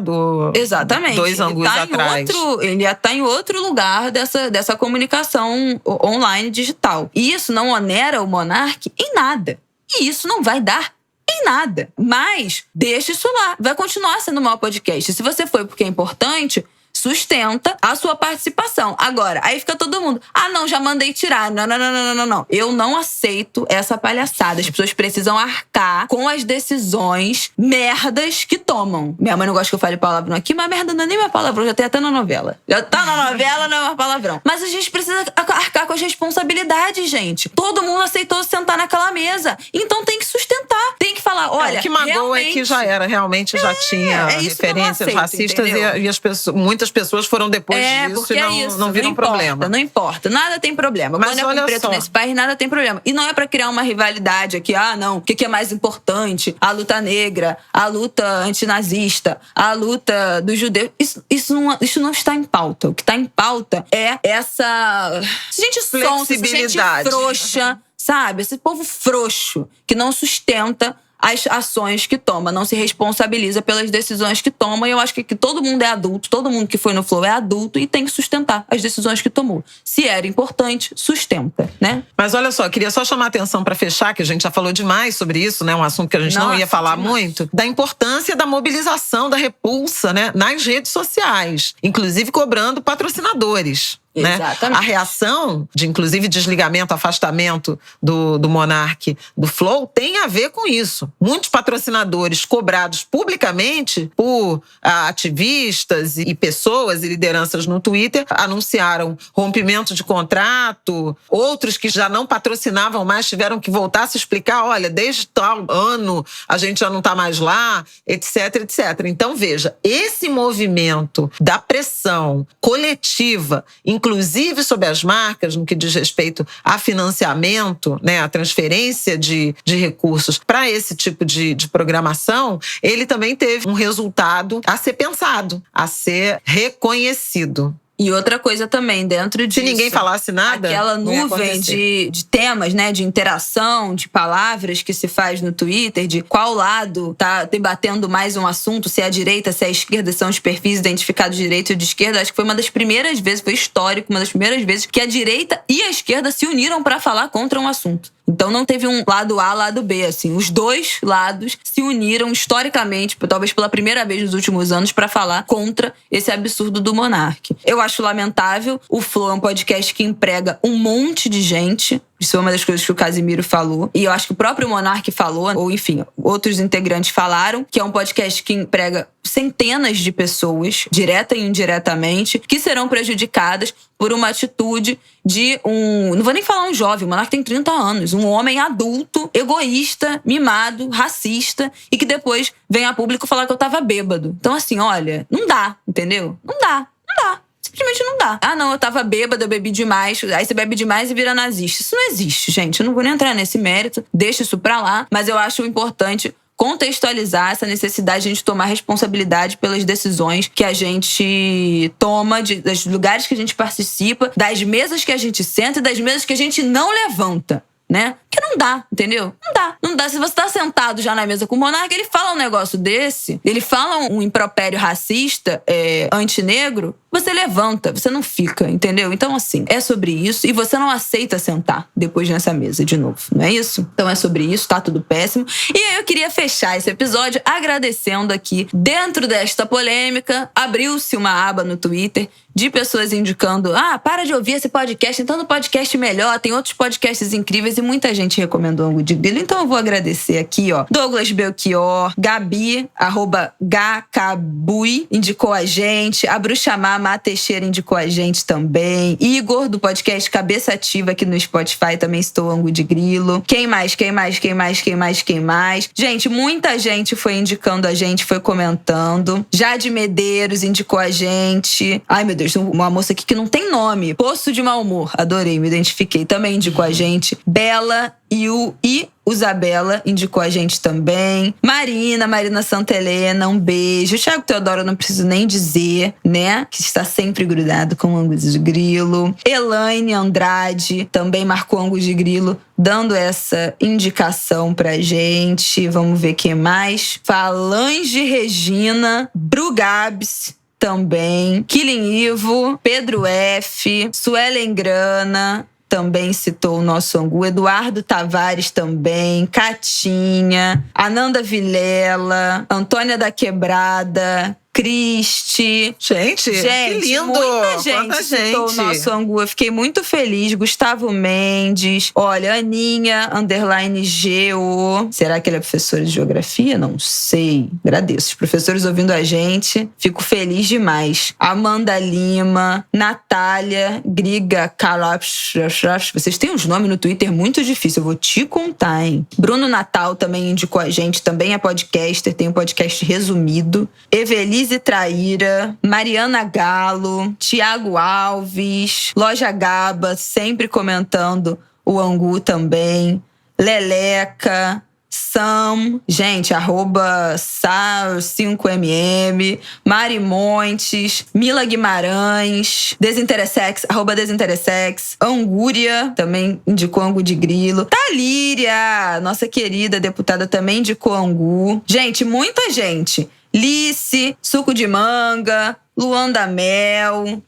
Exatamente. 2 ângulos atrás. Ele está em outro lugar dessa comunicação online digital. E isso não onera o monarca em nada. E isso não vai dar em nada. Mas deixa isso lá. Vai continuar sendo o maior podcast. Se você foi porque é importante, sustenta a sua participação. Agora, aí fica todo mundo, não, já mandei tirar. Não. Eu não aceito essa palhaçada. As pessoas precisam arcar com as decisões merdas que tomam. Minha mãe não gosta que eu fale palavrão aqui, mas merda não é nem uma palavrão, já tem até na novela. Já tá na novela, não é uma palavrão. Mas a gente precisa arcar com as responsabilidades, gente. Todo mundo aceitou sentar naquela mesa. Então tem que sustentar. Tem que falar, olha, o que magoa é que já era, realmente já tinha referências racistas, e as pessoas, muitas pessoas foram depois disso e não viram problema. Não importa, nada tem problema. Mas quando é com preto nesse país, nada tem problema. E não é pra criar uma rivalidade aqui, não, o que é mais importante? A luta negra, a luta antinazista, a luta dos judeus. Isso não está em pauta. O que está em pauta é essa gente sonsa, essa gente frouxa, sabe? Esse povo frouxo que não sustenta as ações que toma, não se responsabiliza pelas decisões que toma. E eu acho que todo mundo é adulto, todo mundo que foi no Flow é adulto e tem que sustentar as decisões que tomou. Se era importante, sustenta, né? Mas olha só, queria só chamar a atenção para fechar, que a gente já falou demais sobre isso, né? Um assunto que a gente não ia falar muito, da importância da mobilização, da repulsa, né? Nas redes sociais, inclusive cobrando patrocinadores. Né? A reação de, inclusive, desligamento, afastamento do monarca do Flow tem a ver com isso. Muitos patrocinadores cobrados publicamente por ativistas e pessoas e lideranças no Twitter anunciaram rompimento de contrato. Outros que já não patrocinavam mais tiveram que voltar a se explicar, olha, desde tal ano a gente já não está mais lá, etc, etc. Então, veja, esse movimento da pressão coletiva em inclusive sob as marcas, no que diz respeito a financiamento, né, a transferência de recursos para esse tipo de programação, ele também teve um resultado a ser pensado, a ser reconhecido. E outra coisa também, dentro disso… Se ninguém falasse nada, aquela nuvem de temas, né? De interação, de palavras que se faz no Twitter, de qual lado tá debatendo mais um assunto, se é a direita, se é a esquerda, são os perfis identificados de direita e de esquerda. Acho que foi uma das primeiras vezes, foi histórico, uma das primeiras vezes que a direita e a esquerda se uniram para falar contra um assunto. Então não teve um lado A, lado B, assim. Os dois lados se uniram historicamente, talvez pela primeira vez nos últimos anos, para falar contra esse absurdo do Monark. Eu acho lamentável. O Flow é um podcast que emprega um monte de gente. Isso é uma das coisas que o Casimiro falou. E eu acho que o próprio Monark falou, ou enfim, outros integrantes falaram, que é um podcast que emprega centenas de pessoas, direta e indiretamente, que serão prejudicadas por uma atitude de não vou nem falar um jovem, o Monark tem 30 anos, um homem adulto, egoísta, mimado, racista, e que depois vem a público falar que eu tava bêbado. Então assim, olha, não dá, entendeu? Não dá. Simplesmente não dá. Ah, não, eu tava bêbada, eu bebi demais. Aí você bebe demais e vira nazista. Isso não existe, gente. Eu não vou nem entrar nesse mérito. Deixa isso pra lá. Mas eu acho importante contextualizar essa necessidade de a gente tomar responsabilidade pelas decisões que a gente toma, dos lugares que a gente participa, das mesas que a gente senta e das mesas que a gente não levanta. Né? Porque não dá, entendeu? Não dá. Se você tá sentado já na mesa com o Monark, ele fala um negócio desse, ele fala um impropério racista, antinegro, você levanta, você não fica, entendeu? Então, assim, é sobre isso e você não aceita sentar depois nessa mesa de novo, não é isso? Então é sobre isso, tá tudo péssimo. E aí eu queria fechar esse episódio agradecendo aqui, dentro desta polêmica, abriu-se uma aba no Twitter de pessoas indicando, para de ouvir esse podcast, tem tanto podcast melhor, tem outros podcasts incríveis e muita gente recomendou o Angu de Grilo. Então eu vou agradecer aqui, ó, Douglas Belchior, Gabi, @gacabui, indicou a gente, a Bruxamá Má Teixeira indicou a gente também, Igor, do podcast Cabeça Ativa aqui no Spotify, também citou o Angu de Grilo. Quem mais? Gente, muita gente foi indicando a gente, foi comentando. Jade Medeiros indicou a gente. Ai, meu Deus, uma moça aqui que não tem nome. Poço de Mau Humor. Adorei, me identifiquei. Também indicou a gente. Bela e Isabela indicou a gente também. Marina Santa Helena, um beijo. Thiago Teodoro, não preciso nem dizer, né? Que está sempre grudado com o Angu de Grilo. Elaine Andrade também marcou o Angu de Grilo, dando essa indicação pra gente. Vamos ver quem mais. Falange Regina, Brugabs também, Killing Ivo, Pedro F, Suelen Grana também citou o nosso Angu, Eduardo Tavares também, Catinha, Ananda Vilela, Antônia da Quebrada, Cristi. Gente, que lindo! Muita gente citou o nosso Angu. Eu fiquei muito feliz. Gustavo Mendes. Olha, Aninha, _GO. Será que ele é professor de geografia? Não sei. Agradeço. Os professores ouvindo a gente. Fico feliz demais. Amanda Lima, Natália, Griga, Kalaps. Vocês têm uns nomes no Twitter muito difíceis. Eu vou te contar, hein? Bruno Natal também indicou a gente. Também é podcaster. Tem um podcast resumido. Evelise Traíra, Mariana Galo, Tiago Alves, Loja Gaba, sempre comentando o Angu também, Leleca, Sam, gente, @Sar5mm, Mari Montes, Mila Guimarães, Desinteressex, @Desinteressex, Angúria, também indicou Angu de Grilo, Talíria, nossa querida deputada, também indicou Angu. Gente, muita gente. Lice, Suco de Manga, Luanda Mel,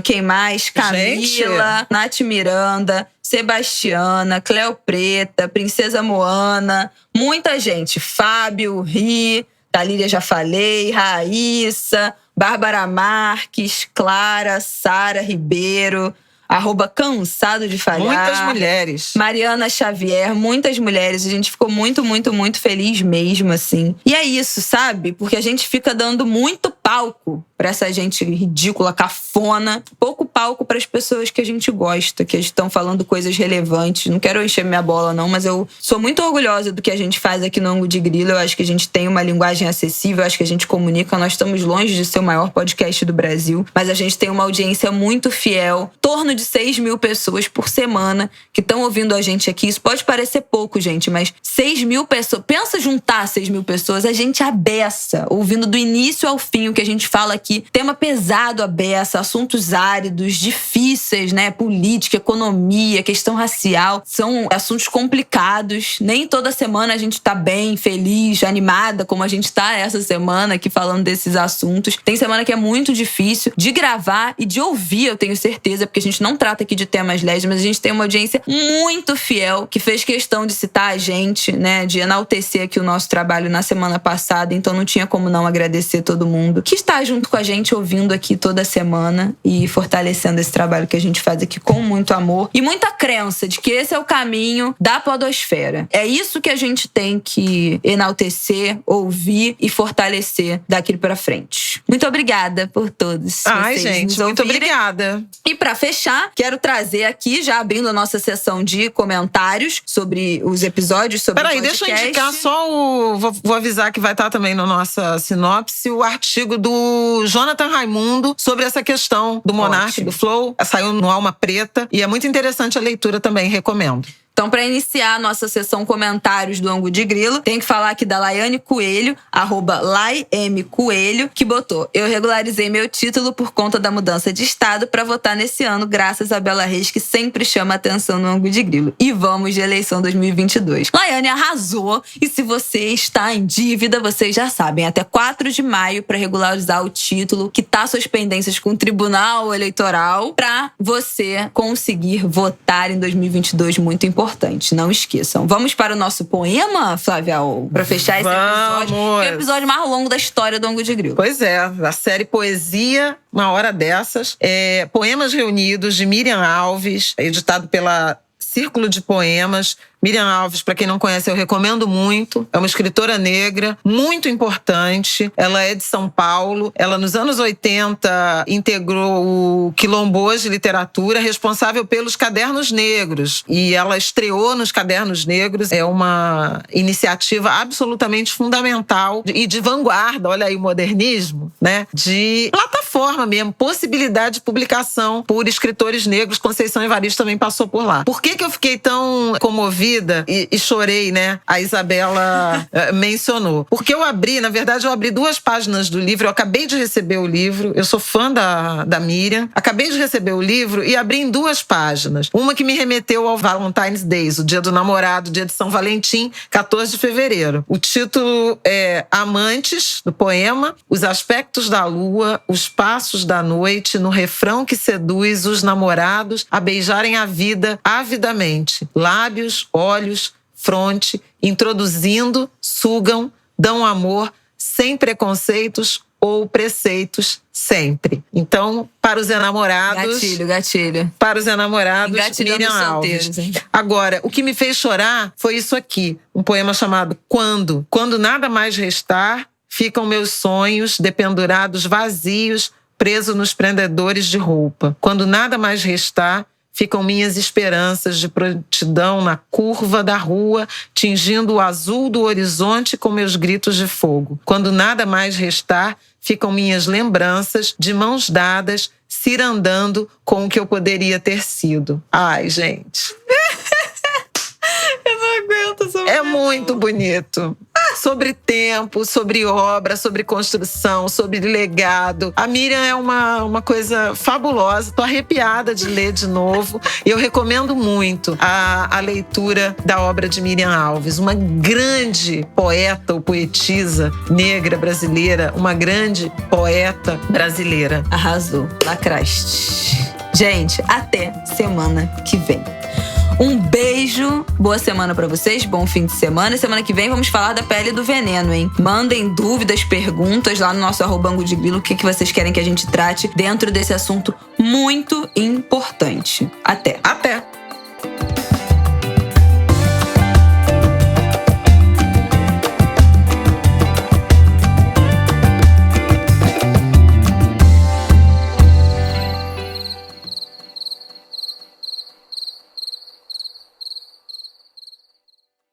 quem mais? Camila, Nath Miranda, Sebastiana, Cleo Preta, Princesa Moana, muita gente. Fábio, Ri, Talíria já falei, Raíssa, Bárbara Marques, Clara, Sara Ribeiro, @cansado de falhar. Muitas mulheres. Mariana Xavier, muitas mulheres. A gente ficou muito, muito, muito feliz mesmo, assim. E é isso, sabe? Porque a gente fica dando muito palco pra essa gente ridícula, cafona. Pouco palco pras pessoas que a gente gosta, que estão falando coisas relevantes. Não quero encher minha bola, não, mas eu sou muito orgulhosa do que a gente faz aqui no Ângulo de Grilo. Eu acho que a gente tem uma linguagem acessível, eu acho que a gente comunica. Nós estamos longe de ser o maior podcast do Brasil, mas a gente tem uma audiência muito fiel. Em torno de 6 mil pessoas por semana que estão ouvindo a gente aqui. Isso pode parecer pouco, gente, mas 6 mil pessoas. Pensa juntar 6 mil pessoas, a gente abeça, ouvindo do início ao fim o que a gente fala aqui. Tema pesado, abeça, assuntos áridos, difíceis, né? Política, economia, questão racial. São assuntos complicados. Nem toda semana a gente tá bem, feliz, animada, como a gente tá essa semana aqui falando desses assuntos. Tem semana que é muito difícil de gravar e de ouvir, eu tenho certeza, porque a gente não trata aqui de temas leves, mas a gente tem uma audiência muito fiel, que fez questão de citar a gente, né? De enaltecer aqui o nosso trabalho na semana passada, então não tinha como não agradecer todo mundo que está junto com a gente, ouvindo aqui toda semana e fortalecendo esse trabalho que a gente faz aqui com muito amor e muita crença de que esse é o caminho da podosfera. É isso que a gente tem que enaltecer, ouvir e fortalecer daqui pra frente. Muito obrigada por todos. Ai, gente, muito obrigada. E pra fechar, quero trazer aqui, já abrindo a nossa sessão de comentários sobre os episódios, sobre o podcast. Deixa eu indicar só o... Vou avisar que vai estar também na nossa sinopse o artigo do Jonathan Raimundo sobre essa questão do Monark, do Flow. Saiu no Alma Preta e é muito interessante a leitura também, recomendo. Então, para iniciar a nossa sessão comentários do Ângulo de Grilo, tem que falar aqui da Laiane Coelho, @LaiMCoelho, que botou: eu regularizei meu título por conta da mudança de estado para votar nesse ano, graças a Bela Reis, que sempre chama atenção no Ângulo de Grilo. E vamos de eleição 2022. Laiane arrasou, e se você está em dívida, vocês já sabem, até 4 de maio para regularizar o título, quitar suas pendências com o Tribunal Eleitoral, para você conseguir votar em 2022, muito importante. Não esqueçam. Vamos para o nosso poema, Flávia Ol, para fechar esse episódio. Que é o episódio mais longo da história do Ângulo de Grilo. Pois é, a série Poesia, uma hora dessas. Poemas Reunidos, de Miriam Alves, editado pela Círculo de Poemas. Miriam Alves, para quem não conhece, eu recomendo muito. É uma escritora negra, muito importante. Ela é de São Paulo. Ela, nos anos 80, integrou o Quilomboas de Literatura, responsável pelos Cadernos Negros. E ela estreou nos Cadernos Negros. É uma iniciativa absolutamente fundamental e de vanguarda, olha aí o modernismo, né? De plataforma mesmo, possibilidade de publicação por escritores negros. Conceição Evaristo também passou por lá. Por que eu fiquei tão comovida e chorei, né? A Isabela mencionou. Porque eu abri 2 páginas do livro. Eu acabei de receber o livro. Eu sou fã da Miriam. Acabei de receber o livro e abri em 2 páginas. Uma que me remeteu ao Valentine's Day, o dia do namorado, dia de São Valentim, 14 de fevereiro. O título é Amantes, do poema: os aspectos da lua, os passos da noite, no refrão que seduz os namorados a beijarem a vida avidamente. Lábios, olhos, fronte, introduzindo, sugam, dão amor, sem preconceitos ou preceitos, sempre. Então, para os enamorados... Gatilho. Para os enamorados, Miriam Alves. Agora, o que me fez chorar foi isso aqui. Um poema chamado Quando. Quando nada mais restar, ficam meus sonhos dependurados vazios, presos nos prendedores de roupa. Quando nada mais restar, ficam minhas esperanças de prontidão na curva da rua, tingindo o azul do horizonte com meus gritos de fogo. Quando nada mais restar, ficam minhas lembranças de mãos dadas, cirandando com o que eu poderia ter sido. Ai, gente. Eu não aguento essa mulher. É muito bonito. Sobre tempo, sobre obra, sobre construção, sobre legado. A Miriam é uma coisa fabulosa. Tô arrepiada de ler de novo. E eu recomendo muito a leitura da obra de Miriam Alves. Uma grande poeta ou poetisa negra brasileira. Uma grande poeta brasileira. Arrasou. Lacraste. Gente, até semana que vem. Um beijo, boa semana pra vocês, bom fim de semana. E semana que vem vamos falar da pele do veneno, hein? Mandem dúvidas, perguntas lá no nosso @Ângulo de Grilo, o que vocês querem que a gente trate dentro desse assunto muito importante. Até!